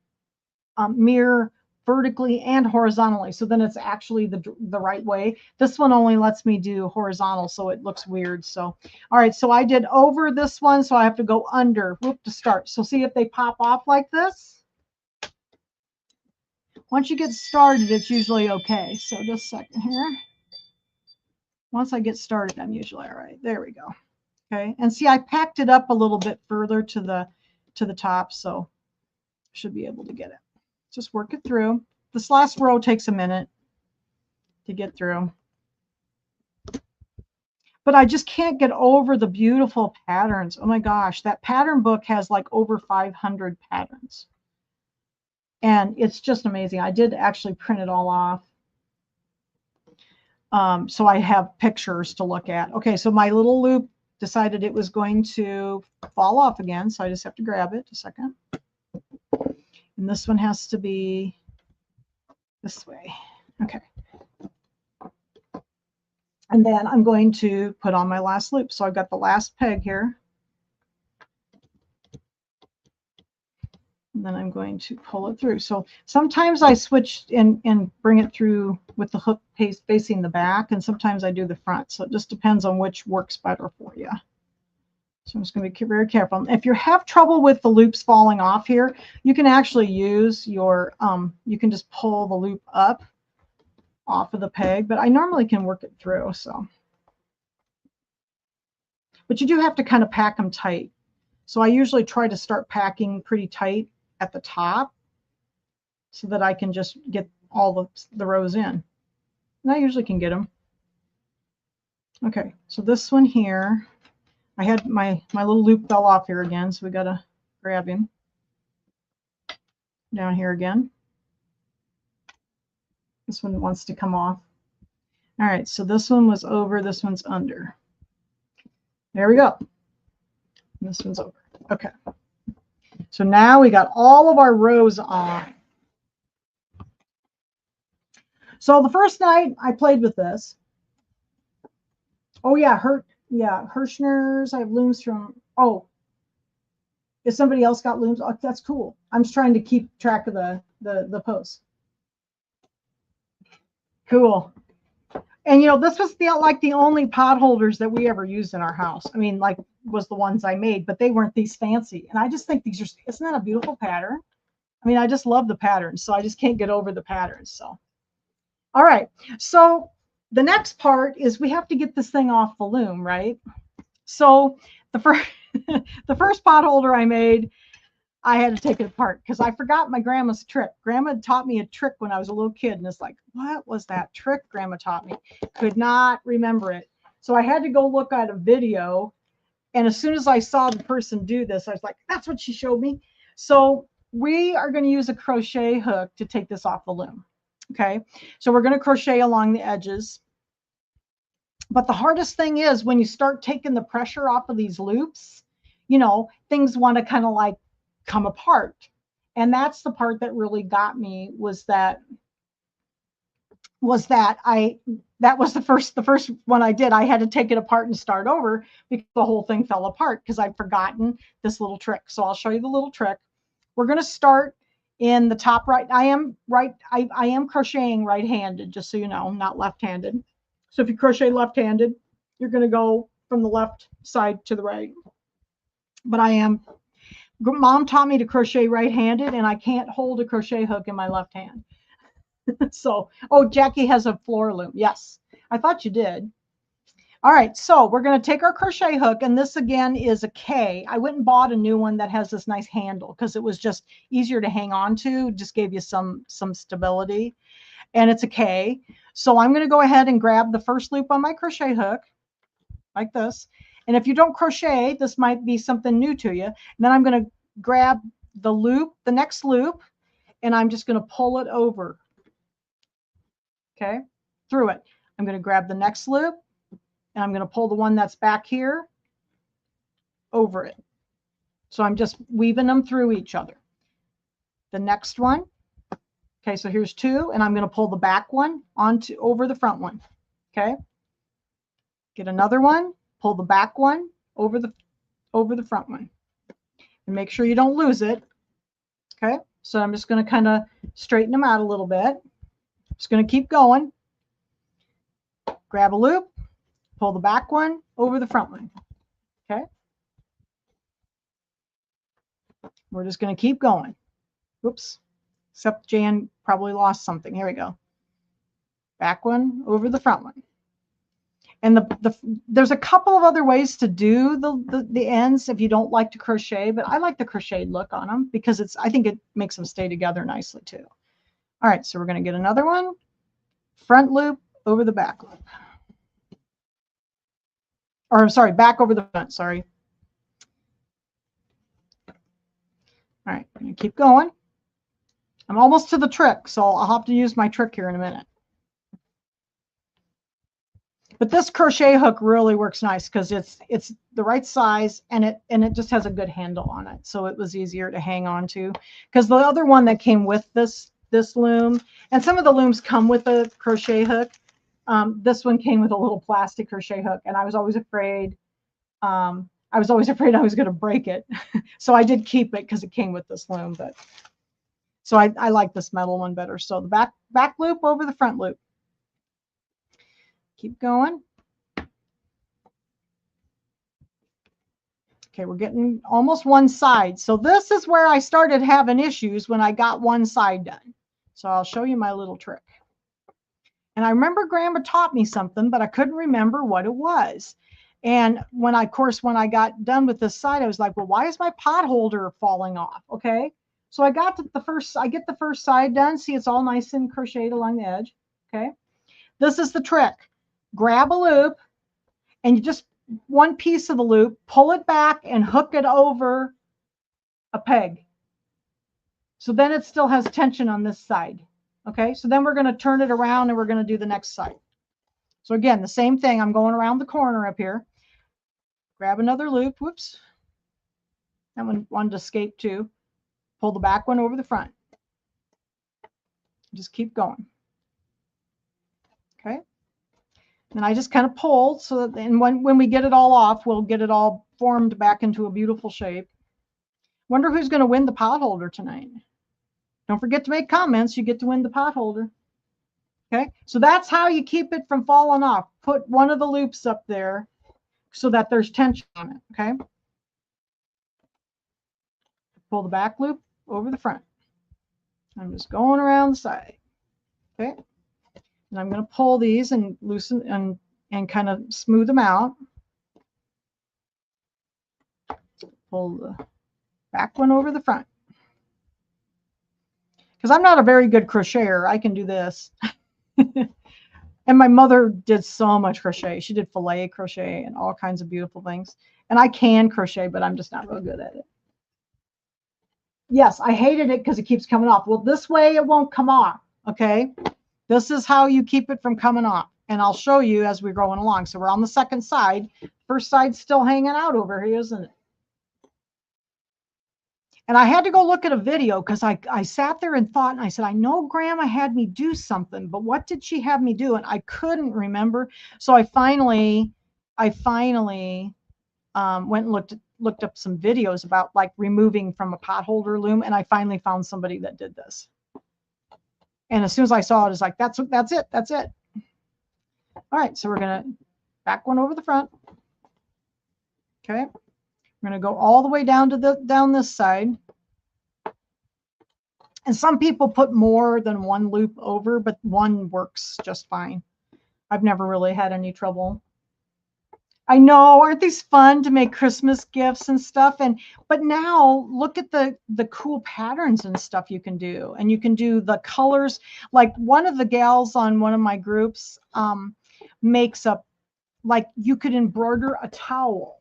mirror vertically and horizontally. So then it's actually the right way. This one only lets me do horizontal, so it looks weird. So, all right, so I did over this one, so I have to go under, whoop, to start. So see if they pop off like this. Once you get started, it's usually okay. So just a second here. Once I get started, I'm usually all right. There we go. Okay, and see, I packed it up a little bit further to the top, so should be able to get it. Just work it through. This last row takes a minute to get through. But I just can't get over the beautiful patterns. Oh my gosh, that pattern book has like over 500 patterns. And it's just amazing. I did actually print it all off. So I have pictures to look at. Okay, so my little loop decided it was going to fall off again, so I just have to grab it a second. And this one has to be this way. Okay. And then I'm going to put on my last loop. So I've got the last peg here. And then I'm going to pull it through. So sometimes I switch and bring it through with the hook facing the back, and sometimes I do the front. So it just depends on which works better for you. So I'm just going to be very careful. If you have trouble with the loops falling off here, you can actually use your, you can just pull the loop up off of the peg, but I normally can work it through. So, but you do have to kind of pack them tight. So I usually try to start packing pretty tight at the top so that I can just get all the rows in. And I usually can get them. Okay, so this one here, I had my little loop fell off here again, so we got to grab him down here again. This one wants to come off. All right, so this one was over, this one's under. There we go. This one's over. Okay. So now we got all of our rows on. So the first night I played with this. Oh yeah, Hirschner's. I have looms from, oh, if somebody else got looms, oh, that's cool. I'm just trying to keep track of the posts. Cool. And you know, this was like the only potholders that we ever used in our house. I mean, like was the ones I made, but they weren't these fancy. And I just think these are, isn't that a beautiful pattern? I mean, I just love the patterns, so I just can't get over the patterns. So, all right. So the next part is we have to get this thing off the loom, right? So the first the first potholder I made, I had to take it apart because I forgot my grandma's trick. Grandma taught me a trick when I was a little kid, and it's like, what was that trick Grandma taught me? Could not remember it. So I had to go look at a video, and as soon as I saw the person do this, I was like, that's what she showed me. So we are going to use a crochet hook to take this off the loom. Okay, so we're going to crochet along the edges. But the hardest thing is when you start taking the pressure off of these loops, you know, things want to kind of like come apart. And that's the part that really got me, was that that was the first one I did. I had to take it apart and start over because the whole thing fell apart because I'd forgotten this little trick. So I'll show you the little trick. We're going to start in the top right. I am crocheting right-handed, just so you know, not left-handed. So if you crochet left-handed, you're going to go from the left side to the right. But Mom taught me to crochet right-handed, and I can't hold a crochet hook in my left hand. So, oh, Jackie has a floor loom. Yes, I thought you did. All right, so we're going to take our crochet hook, and this again is a K. I went and bought a new one that has this nice handle because it was just easier to hang on to, just gave you some stability, and it's a K. So I'm going to go ahead and grab the first loop on my crochet hook like this. And if you don't crochet, this might be something new to you. And then I'm going to grab the loop, the next loop, and I'm just going to pull it over. Okay, through it. I'm going to grab the next loop, and I'm going to pull the one that's back here over it. So I'm just weaving them through each other. The next one. Okay, so here's two, and I'm going to pull the back one over the front one. Okay, get another one, pull the back one over the front one, and make sure you don't lose it. Okay, so I'm just going to kind of straighten them out a little bit. Just going to keep going. Grab a loop, pull the back one over the front one. Okay, we're just going to keep going. Whoops. Except Jan probably lost something. Here we go. Back one over the front one. And there's a couple of other ways to do the ends if you don't like to crochet, but I like the crocheted look on them because I think it makes them stay together nicely too. All right, so we're going to get another one. Front loop over the back loop. Or sorry, back over the front, sorry. All right, I'm going to keep going. I'm almost to the trick, so I'll have to use my trick here in a minute. But this crochet hook really works nice because it's the right size, and it just has a good handle on it, so it was easier to hang on to. Because the other one that came with this loom, and some of the looms come with a crochet hook. This one came with a little plastic crochet hook, and I was always afraid. I was going to break it, so I did keep it because it came with this loom. But so I like this metal one better. So the back loop over the front loop. Keep going. Okay, we're getting almost one side. So this is where I started having issues when I got one side done. So I'll show you my little trick. And I remember Grandma taught me something, but I couldn't remember what it was. And when I got done with this side, I was like, well, why is my pot holder falling off? Okay. So I get the first side done. See, it's all nice and crocheted along the edge. Okay. This is the trick. Grab a loop, and you just one piece of the loop, pull it back and hook it over a peg. So then it still has tension on this side. Okay, so then we're going to turn it around and we're going to do the next side. So again, the same thing. I'm going around the corner up here. Grab another loop. Whoops. That one wanted to escape too. Pull the back one over the front. Just keep going. Okay. And I just kind of pull so that, and when we get it all off, we'll get it all formed back into a beautiful shape. Wonder who's going to win the pot holder tonight. Don't forget to make comments. You get to win the pot holder. Okay, so that's how you keep it from falling off. Put one of the loops up there so that there's tension on it. Okay, pull the back loop over the front. I'm just going around the side. Okay, and I'm going to pull these and loosen and kind of smooth them out. Pull the back one over the front. Because I'm not a very good crocheter, I can do this. And my mother did so much crochet. She did filet crochet and all kinds of beautiful things. And I can crochet, but I'm just not real good at it. Yes, I hated it because it keeps coming off. Well, this way it won't come off, okay? This is how you keep it from coming off. And I'll show you as we're going along. So we're on the second side. First side's still hanging out over here, isn't it? And I had to go look at a video because I sat there and thought, and I said, I know Grandma had me do something, but what did she have me do? And I couldn't remember. So I finally went and looked up some videos about like removing from a potholder loom. And I finally found somebody that did this. And as soon as I saw it, it's like, that's it. That's it. All right. So we're going to back one over the front. Okay. We're going to go all the way down to down this side. And some people put more than one loop over, but one works just fine. I've never really had any trouble. I know, aren't these fun to make Christmas gifts and stuff? But now look at the cool patterns and stuff you can do. And you can do the colors. Like one of the gals on one of my groups makes up, like you could embroider a towel.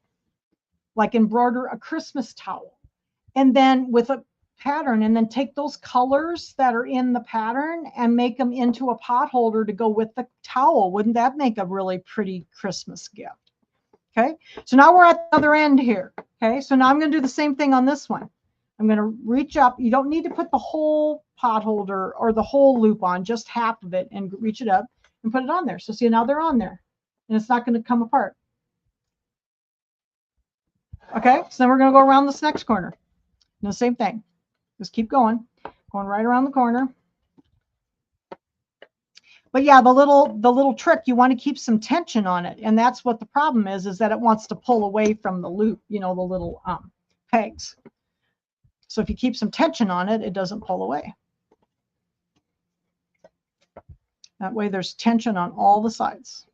Like embroider a Christmas towel, and then with a pattern, and then take those colors that are in the pattern and make them into a pot holder to go with the towel. Wouldn't that make a really pretty Christmas gift? Okay, so now we're at the other end here. Okay, so now I'm going to do the same thing on this one. I'm going to reach up. You don't need to put the whole pot holder or the whole loop on, just half of it, and reach it up and put it on there. So see, now they're on there, and it's not going to come apart. Okay, so then we're going to go around this next corner. And the same thing. Just keep going right around the corner. But yeah, the little trick, you want to keep some tension on it. And that's what the problem is that it wants to pull away from the loop, you know, the little pegs. So if you keep some tension on it, it doesn't pull away. That way there's tension on all the sides.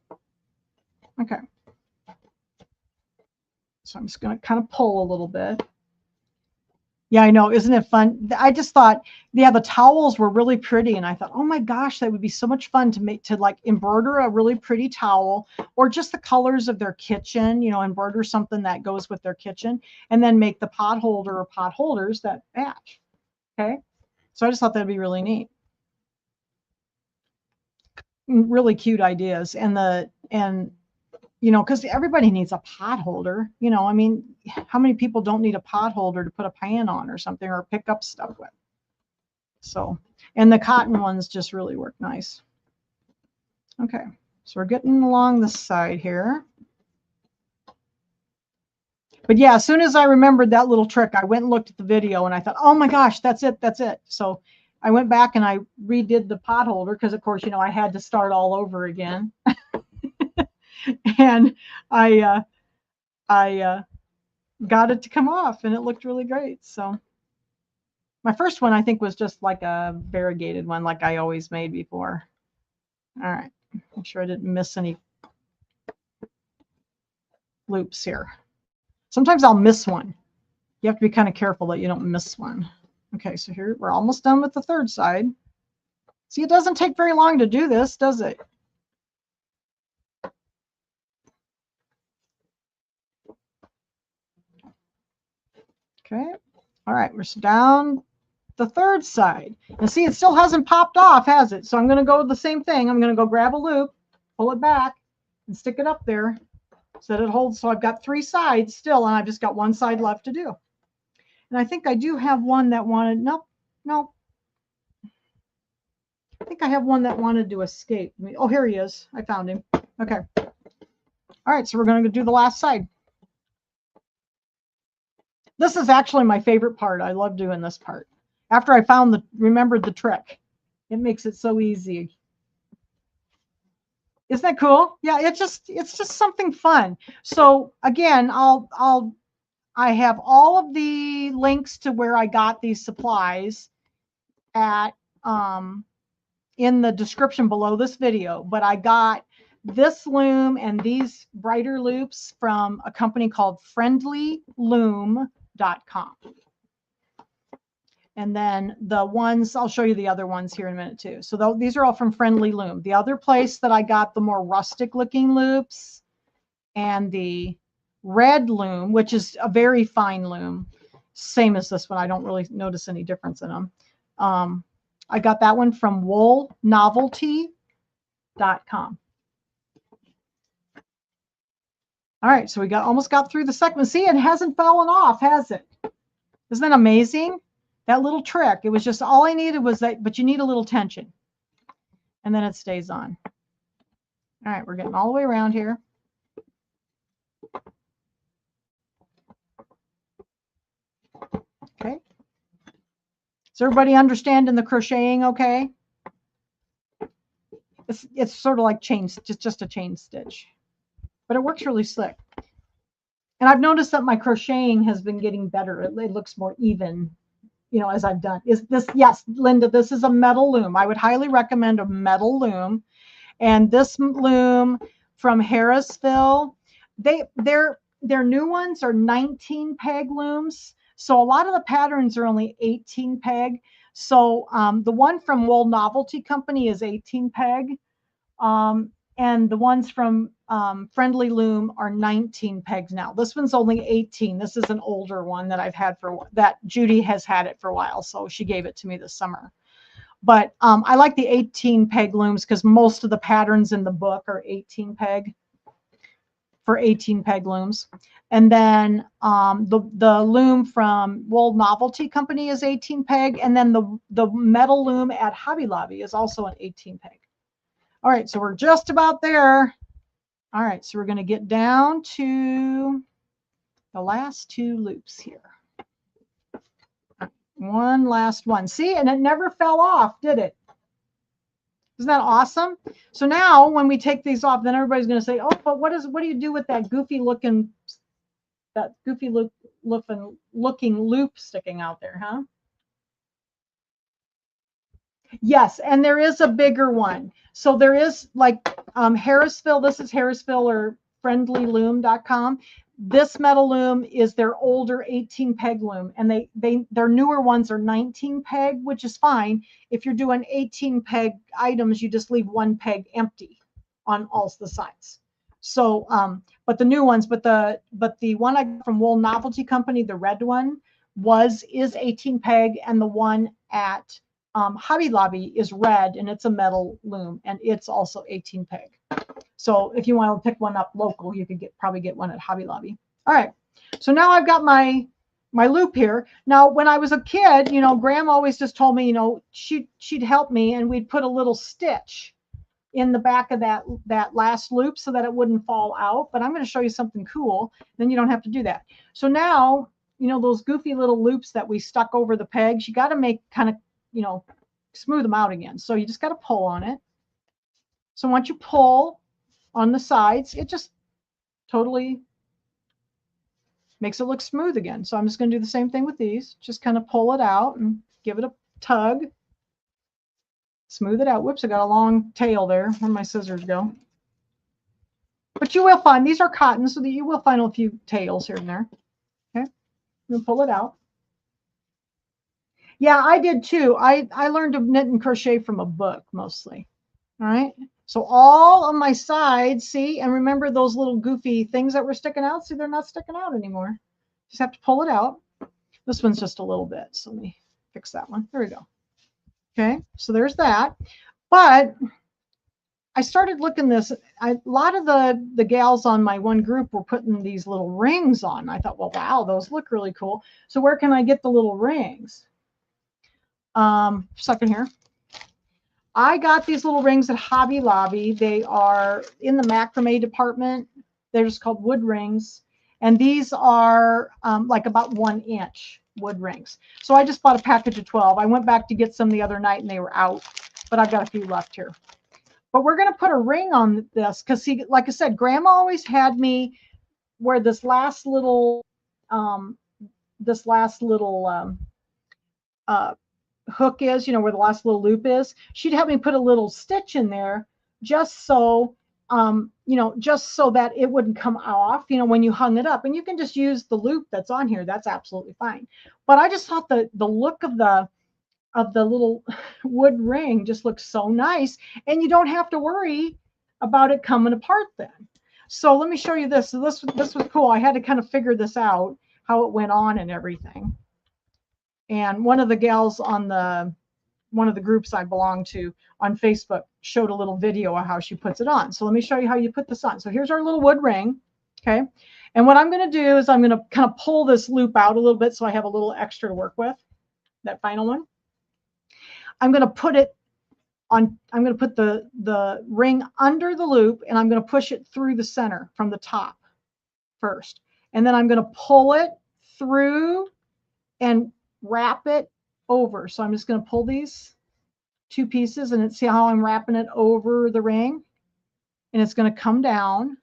Okay. So I'm just going to kind of pull a little bit. Yeah, I know. Isn't it fun? I just thought, yeah, the towels were really pretty. And I thought, oh my gosh, that would be so much fun to like embroider a really pretty towel, or just the colors of their kitchen, you know, embroider something that goes with their kitchen, and then make the pot holder or pot holders that match. Okay. So I just thought that'd be really neat. really cute ideas. And you know, because everybody needs a pot holder. You know, I mean, how many people don't need a pot holder to put a pan on or something, or pick up stuff with? So, and the cotton ones just really work nice. Okay, so we're getting along the side here. But yeah, as soon as I remembered that little trick, I went and looked at the video and I thought, oh my gosh, that's it, that's it. So I went back and I redid the pot holder because, of course, you know, I had to start all over again. And I got it to come off and it looked really great. So my first one, I think, was just like a variegated one like I always made before. All right, make sure I didn't miss any loops here. Sometimes I'll miss one. You have to be kind of careful that you don't miss one. Okay, so here we're almost done with the third side. See, it doesn't take very long to do this, does it? Okay, all right, we're down the third side. And see, it still hasn't popped off, has it? So I'm going to go with the same thing. I'm going to go grab a loop, pull it back, and stick it up there so that it holds. So I've got three sides still, and I've just got one side left to do. And I think I do have one that wanted, nope. I think I have one that wanted to escape me. Oh, here he is. I found him. Okay. All right, so we're going to do the last side. This is actually my favorite part. I love doing this part. After I remembered the trick, it makes it so easy. Isn't that cool? Yeah, it's just something fun. So again, I have all of the links to where I got these supplies at in the description below this video, but I got this loom and these brighter loops from a company called friendlyloom.com. And then the ones, I'll show you the other ones here in a minute too. So these are all from Friendly Loom. The other place that I got the more rustic looking loops and the red loom, which is a very fine loom, same as this one. I don't really notice any difference in them. I got that one from woolnovelty.com. All right, so we almost got through the second. See, it hasn't fallen off, has it? Isn't that amazing? That little trick. It was just all I needed was that, but you need a little tension. And then it stays on. All right, we're getting all the way around here. Okay. Is everybody understanding the crocheting okay? It's sort of like just a chain stitch. But it works really slick. And I've noticed that my crocheting has been getting better. It looks more even, you know, as I've done. Is this, yes, Linda, this is a metal loom. I would highly recommend a metal loom. And this loom from Harrisville, their new ones are 19 peg looms. So a lot of the patterns are only 18 peg. So the one from Wool Novelty Company is 18 peg. And the ones from Friendly Loom are 19 pegs now. This one's only 18. This is an older one that I've had that Judy has had it for a while. So she gave it to me this summer. But I like the 18 peg looms because most of the patterns in the book are 18 peg for 18 peg looms. And then the loom from Wool Novelty Company is 18 peg. And then the metal loom at Hobby Lobby is also an 18 peg. All right, so we're just about there. All right, so we're going to get down to the last two loops here. One last one. See, and it never fell off, did it? Isn't that awesome? So now when we take these off, then everybody's going to say, oh, but what do you do with that goofy looking loop sticking out there, huh? Yes, and there is a bigger one. So there is like Harrisville. This is Harrisville or friendlyloom.com. This metal loom is their older 18 peg loom, and their newer ones are 19 peg, which is fine. If you're doing 18 peg items, you just leave one peg empty on all the sides. So, but the new ones, but the one I got from Wool Novelty Company, the red one, is 18 peg, and the one at Hobby Lobby is red and it's a metal loom and it's also 18 peg. So if you want to pick one up local, you could probably get one at Hobby Lobby. All right. So now I've got my loop here. Now, when I was a kid, you know, Grandma always just told me, you know, she'd help me and we'd put a little stitch in the back of that last loop so that it wouldn't fall out. But I'm going to show you something cool. Then you don't have to do that. So now, you know, those goofy little loops that we stuck over the pegs, you got to make kind of, you know, smooth them out again. So you just got to pull on it. So once you pull on the sides, it just totally makes it look smooth again. So I'm just going to do the same thing with these. Just kind of pull it out and give it a tug. Smooth it out. Whoops, I got a long tail there. Where'd my scissors go? But you will find, these are cotton, so that you will find a few tails here and there. Okay, and pull it out. Yeah, I did too. I learned to knit and crochet from a book mostly. All right. So all of my sides, see, and remember those little goofy things that were sticking out? See, they're not sticking out anymore. Just have to pull it out. This one's just a little bit. So let me fix that one. There we go. Okay, so there's that. But I started looking this. A lot of the gals on my one group were putting these little rings on. I thought, well, wow, those look really cool. So where can I get the little rings? Second here. I got these little rings at Hobby Lobby. They are in the macrame department. They're just called wood rings. And these are like about 1 inch wood rings. So I just bought a package of 12. I went back to get some the other night and they were out, but I've got a few left here. But we're going to put a ring on this because, see, like I said, Grandma always had me where this last little hook is, you know, where the last little loop is. She'd have me put a little stitch in there just so, you know, just so that it wouldn't come off, you know, when you hung it up. And you can just use the loop that's on here. That's absolutely fine. But I just thought the look of the little wood ring just looks so nice, and you don't have to worry about it coming apart then. So let me show you this. So this was cool. I had to kind of figure this out, how it went on and everything. And one of the gals on one of the groups I belong to on Facebook showed a little video of how she puts it on. So let me show you how you put this on. So here's our little wood ring. Okay. And what I'm going to do is I'm going to kind of pull this loop out a little bit so I have a little extra to work with, that final one. I'm going to put it on, I'm going to put the ring under the loop and I'm going to push it through the center from the top first. And then I'm going to pull it through and wrap it over. So I'm just going to pull these 2 pieces and see how I'm wrapping it over the ring, and it's going to come down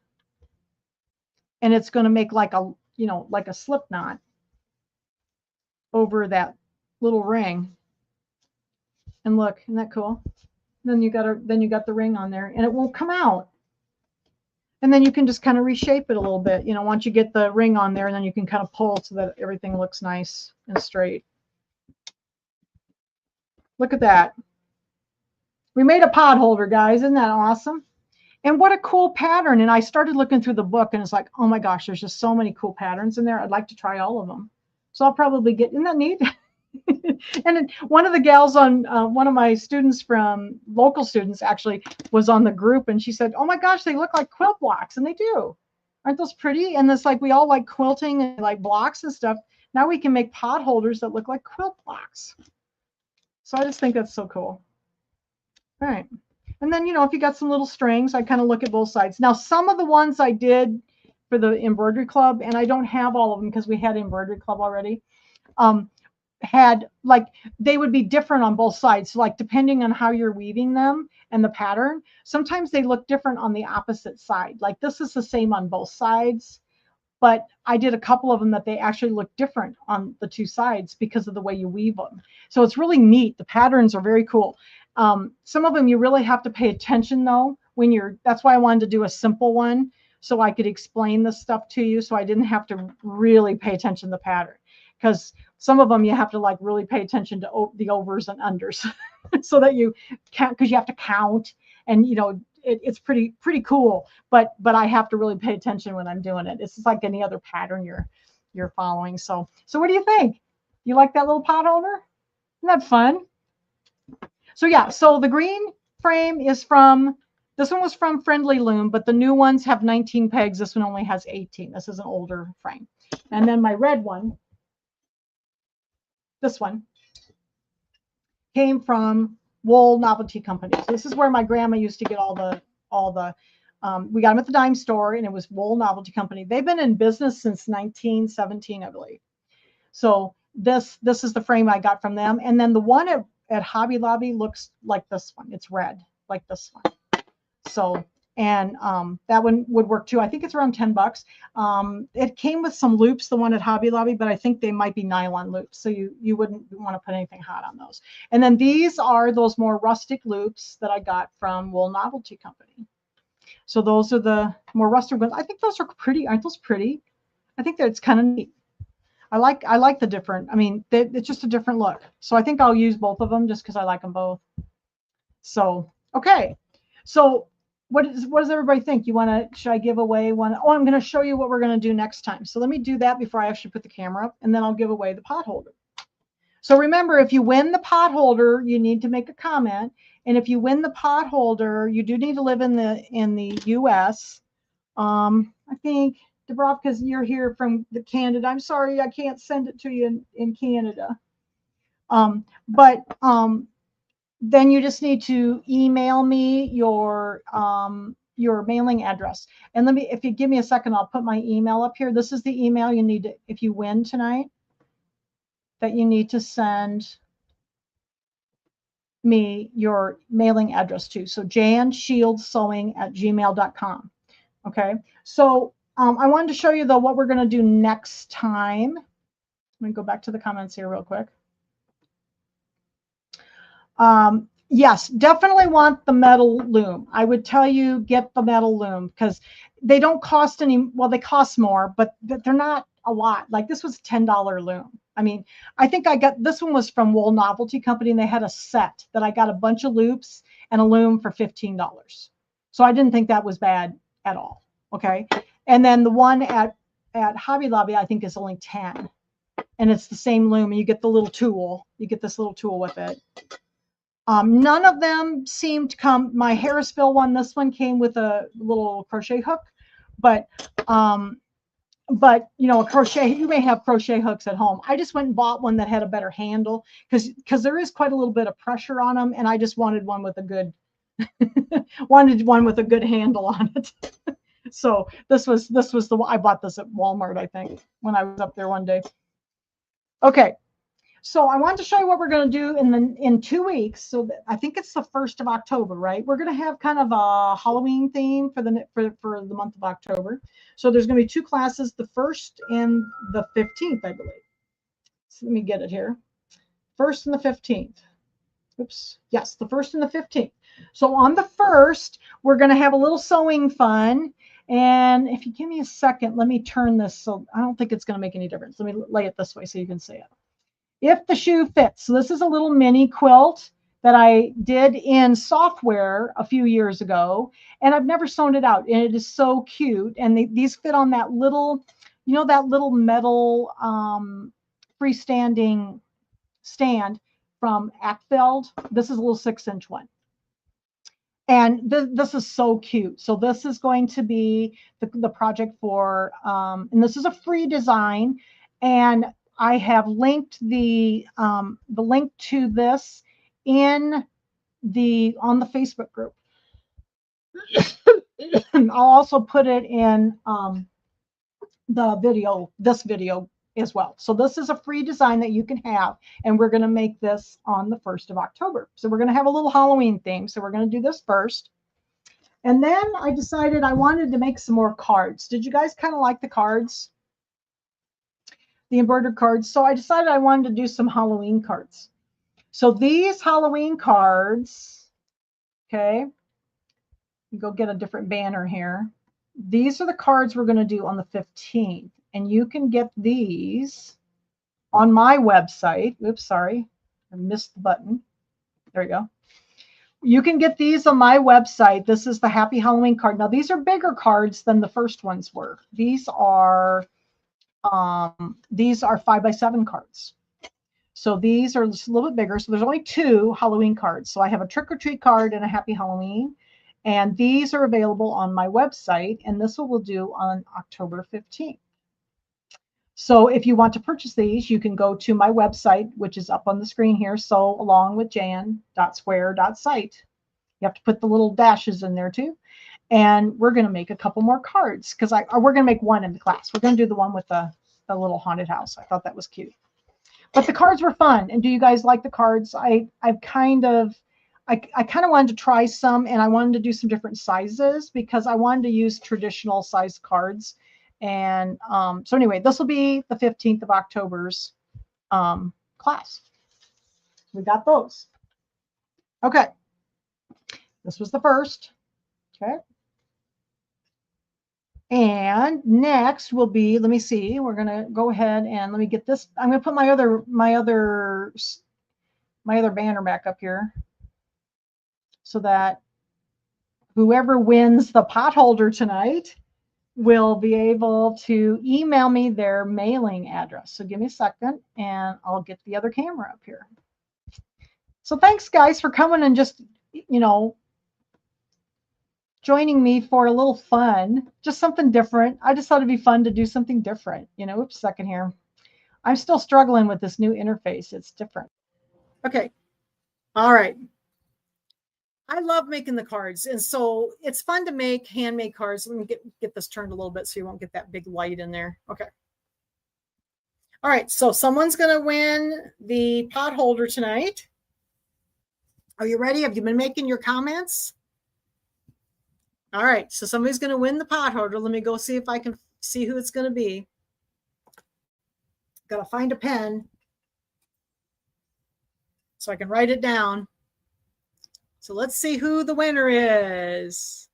and it's going to make like a, you know, like a slip knot over that little ring. And look, isn't that cool? Then you got the ring on there and it won't come out. And then you can just kind of reshape it a little bit, you know, once you get the ring on there, and then you can kind of pull so that everything looks nice and straight. Look at that. We made a pot holder, guys. Isn't that awesome? And what a cool pattern. And I started looking through the book and it's like, oh my gosh, there's just so many cool patterns in there. I'd like to try all of them. So I'll probably get, isn't that neat? And then one of the gals on one of my students from local students actually was on the group, and she said, oh my gosh, they look like quilt blocks. And they do. Aren't those pretty? And it's like, we all like quilting and like blocks and stuff. Now we can make pot holders that look like quilt blocks. So I just think that's so cool. All right. And then, you know, if you got some little strings, I kind of look at both sides. Now, some of the ones I did for the embroidery club, and I don't have all of them because we had embroidery club already, had like, they would be different on both sides. So like, depending on how you're weaving them and the pattern, sometimes they look different on the opposite side. Like this is the same on both sides, but I did a couple of them that they actually look different on the 2 sides because of the way you weave them. So it's really neat. The patterns are very cool. Some of them you really have to pay attention though when you're, that's why I wanted to do a simple one so I could explain this stuff to you, so I didn't have to really pay attention to the pattern, because some of them you have to like really pay attention to the overs and unders so that you can't, because you have to count, and you know, it's pretty cool, but I have to really pay attention when I'm doing it. It's just like any other pattern you're following. So what do you think? You like that little pot holder? Isn't that fun? So yeah, so the green frame is from, this one was from Friendly Loom, but the new ones have 19 pegs. This one only has 18. This is an older frame. And then my red one, this one, came from Wool Novelty Company. So this is where my grandma used to get all the we got them at the dime store, and it was Wool Novelty Company. They've been in business since 1917, I believe. So this is the frame I got from them. And then the one at Hobby Lobby looks like this one. It's red, like this one. So, and that one would work too. I think it's around $10. It came with some loops, the one at Hobby Lobby, but I think they might be nylon loops. So you wouldn't want to put anything hot on those. And then these are those more rustic loops that I got from Wool Novelty Company. So those are the more rustic ones. I think those are pretty. Aren't those pretty? I think that it's kind of neat. I like the different. I mean, it's just a different look. So I think I'll use both of them just because I like them both. So okay. So what does everybody think? You want to? Should I give away one? Oh, I'm going to show you what we're going to do next time. So let me do that before I actually put the camera up, and then I'll give away the potholder. So remember, if you win the potholder, you need to make a comment. And if you win the potholder, you do need to live in the U.S. I think, Dubrovka, you're here from Canada. I'm sorry, I can't send it to you in Canada. But then you just need to email me your mailing address. And let me, if you give me a second, I'll put my email up here. This is the email you need to, if you win tonight, that you need to send me your mailing address to. So janshieldsewing@gmail.com. Okay. So I wanted to show you though what we're going to do next time. Let me go back to the comments here real quick. Yes, definitely want the metal loom. I would tell you get the metal loom because they don't cost any, well, they cost more, but they're not a lot. Like this was a $10 loom. I mean, I think I got, this one was from Wool Novelty Company, and they had a set that I got a bunch of loops and a loom for $15. So I didn't think that was bad at all. Okay. And then the one at Hobby Lobby, I think is only 10, and it's the same loom, and you get the little tool. You get this little tool with it. None of them seemed to come. My Harrisville one, this one came with a little crochet hook, but you know, a crochet, you may have crochet hooks at home. I just went and bought one that had a better handle because there is quite a little bit of pressure on them, and I just wanted one with a good handle on it. So this was the one I bought this at Walmart, I think, when I was up there one day. Okay. So I wanted to show you what we're going to do in 2 weeks. So I think it's the 1st of October, right? We're going to have kind of a Halloween theme for the month of October. So there's going to be 2 classes, the 1st and the 15th, I believe. So let me get it here. 1st and the 15th. Oops. Yes, the 1st and the 15th. So on the 1st, we're going to have a little sewing fun. And if you give me a second, let me turn this. So I don't think it's going to make any difference. Let me lay it this way so you can see it. If the shoe fits. So this is a little mini quilt that I did in software a few years ago, and I've never sewn it out, and it is so cute. And these fit on that little, you know, that little metal freestanding stand from Ackfeld. This is a little 6-inch one. And this is so cute. So this is going to be the project for, and this is a free design, and I have linked the link to this on the Facebook group. I'll also put it in this video as well. So this is a free design that you can have, and we're going to make this on the 1st of October. So we're going to have a little Halloween theme. So we're going to do this first. And then I decided I wanted to make some more cards. Did you guys kind of like the cards? The embroidered cards. So I decided I wanted to do some Halloween cards. So these Halloween cards, okay, go get a different banner here. These are the cards we're going to do on the 15th. And you can get these on my website. Oops, sorry. I missed the button. There you go. You can get these on my website. This is the Happy Halloween card. Now, these are bigger cards than the first ones were. These are 5x7 cards. So these are just a little bit bigger. So there's only 2 Halloween cards. So I have a trick or treat card and a happy Halloween. And these are available on my website. And this will do on October 15th. So if you want to purchase these, you can go to my website, which is up on the screen here. So along with jan.square.site. You have to put the little dashes in there too. And we're going to make a couple more cards because we're going to make one in the class. We're going to do the one with the little haunted house. I thought that was cute. But the cards were fun. And do you guys like the cards? I kind of wanted to try some, and I wanted to do some different sizes because I wanted to use traditional size cards. And so anyway, this will be the 15th of October's class. We got those. Okay. This was the first. Okay. And next will be, let me see, we're going to go ahead and let me get this. I'm going to put my other banner back up here so that whoever wins the potholder tonight will be able to email me their mailing address. So give me a second and I'll get the other camera up here. So thanks guys for coming and just, joining me for a little fun, just something different. I just thought it'd be fun to do something different. Oops, second here. I'm still struggling with this new interface. It's different. Okay. All right. I love making the cards. And so it's fun to make handmade cards. Let me get this turned a little bit so you won't get that big light in there. Okay. All right. So someone's going to win the potholder tonight. Are you ready? Have you been making your comments? All right, so somebody's going to win the potholder. Let me go see if I can see who it's going to be. Got to find a pen so I can write it down. So let's see who the winner is.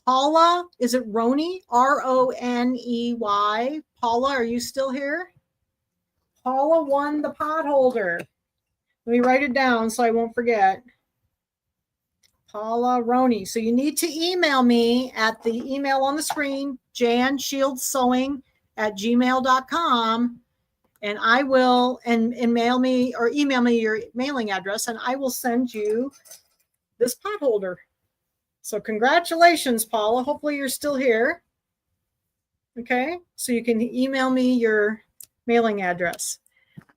Paula, is it Roney? R-O-N-E-Y. Paula, are you still here? Paula won the potholder. Let me write it down so I won't forget. Paula Roney. So you need to email me at the email on the screen, janshieldsewing@gmail.com, and I will and mail me or email me your mailing address, and I will send you this potholder. So congratulations, Paula. Hopefully you're still here. Okay, so you can email me your mailing address.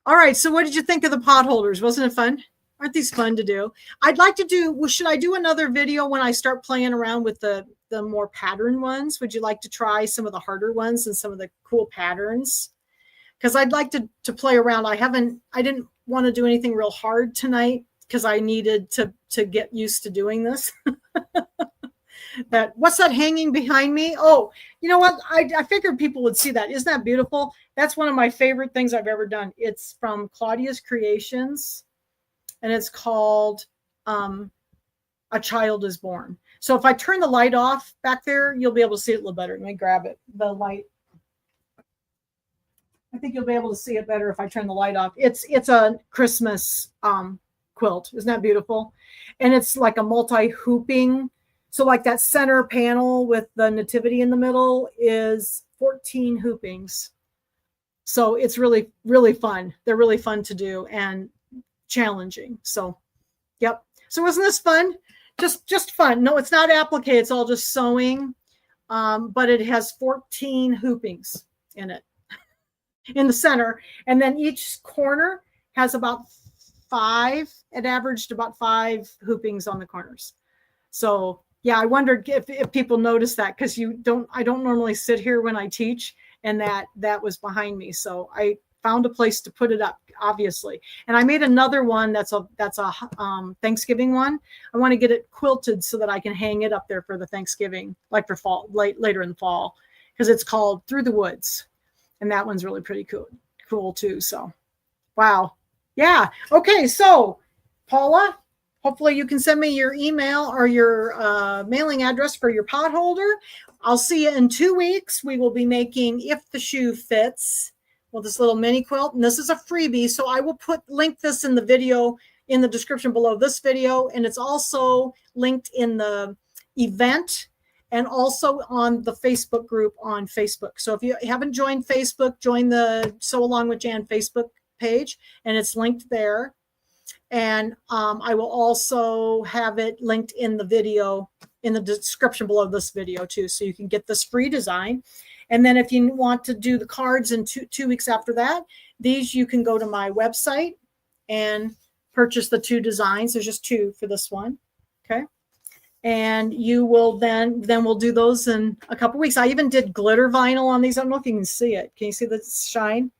All right, so what did you think of the potholders? Wasn't it fun? Aren't these fun to do? I'd like to do, well, should I do another video when I start playing around with the more pattern ones? Would you like to try some of the harder ones and some of the cool patterns? Because I'd like to play around. I didn't want to do anything real hard tonight because I needed to get used to doing this. What's that hanging behind me? Oh, you know what? I figured people would see that. Isn't that beautiful? That's one of my favorite things I've ever done. It's from Claudia's Creations. And it's called A Child is Born. So if I turn the light off back there, you'll be able to see it a little better. Let me grab it, the light. I think you'll be able to see it better if I turn the light off. It's a Christmas quilt. Isn't that beautiful? And it's like a multi-hooping. So like that center panel with the nativity in the middle is 14 hoopings. So it's really, really fun. They're really fun to do. And challenging. So, yep. So wasn't this fun? Just fun. No, it's not applique. It's all just sewing. But it has 14 hoopings in it in the center. And then each corner has about 5. It averaged about 5 hoopings on the corners. So yeah, I wondered if people notice that because I don't normally sit here when I teach, and that was behind me. So I found a place to put it up, obviously. And I made another one that's a Thanksgiving one. I want to get it quilted so that I can hang it up there for the Thanksgiving, like for fall, later in the fall, because it's called Through the Woods. And that one's really pretty cool too. So, wow. Yeah. Okay. So, Paula, hopefully you can send me your email or your mailing address for your potholder. I'll see you in 2 weeks. We will be making If the Shoe Fits. Well, this little mini quilt, and this is a freebie. So I will link this in the video, in the description below this video. And it's also linked in the event and also on the Facebook group on Facebook. So if you haven't joined Facebook, join the Sew Along with Jan Facebook page, and it's linked there. And I will also have it linked in the video, in the description below this video too, so you can get this free design. And then if you want to do the cards in 2 weeks after that, these, you can go to my website and purchase the 2 designs. There's just 2 for this one. Okay. And you will then we'll do those in a couple weeks. I even did glitter vinyl on these. I don't know if you can see it. Can you see the shine?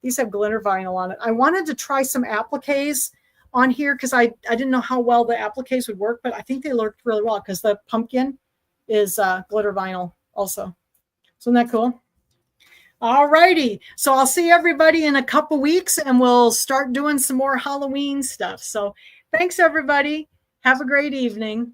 These have glitter vinyl on it. I wanted to try some appliques on here because I didn't know how well the appliques would work, but I think they worked really well because the pumpkin is glitter vinyl also. So isn't that cool? All righty. So I'll see everybody in a couple weeks, and we'll start doing some more Halloween stuff. So thanks, everybody. Have a great evening.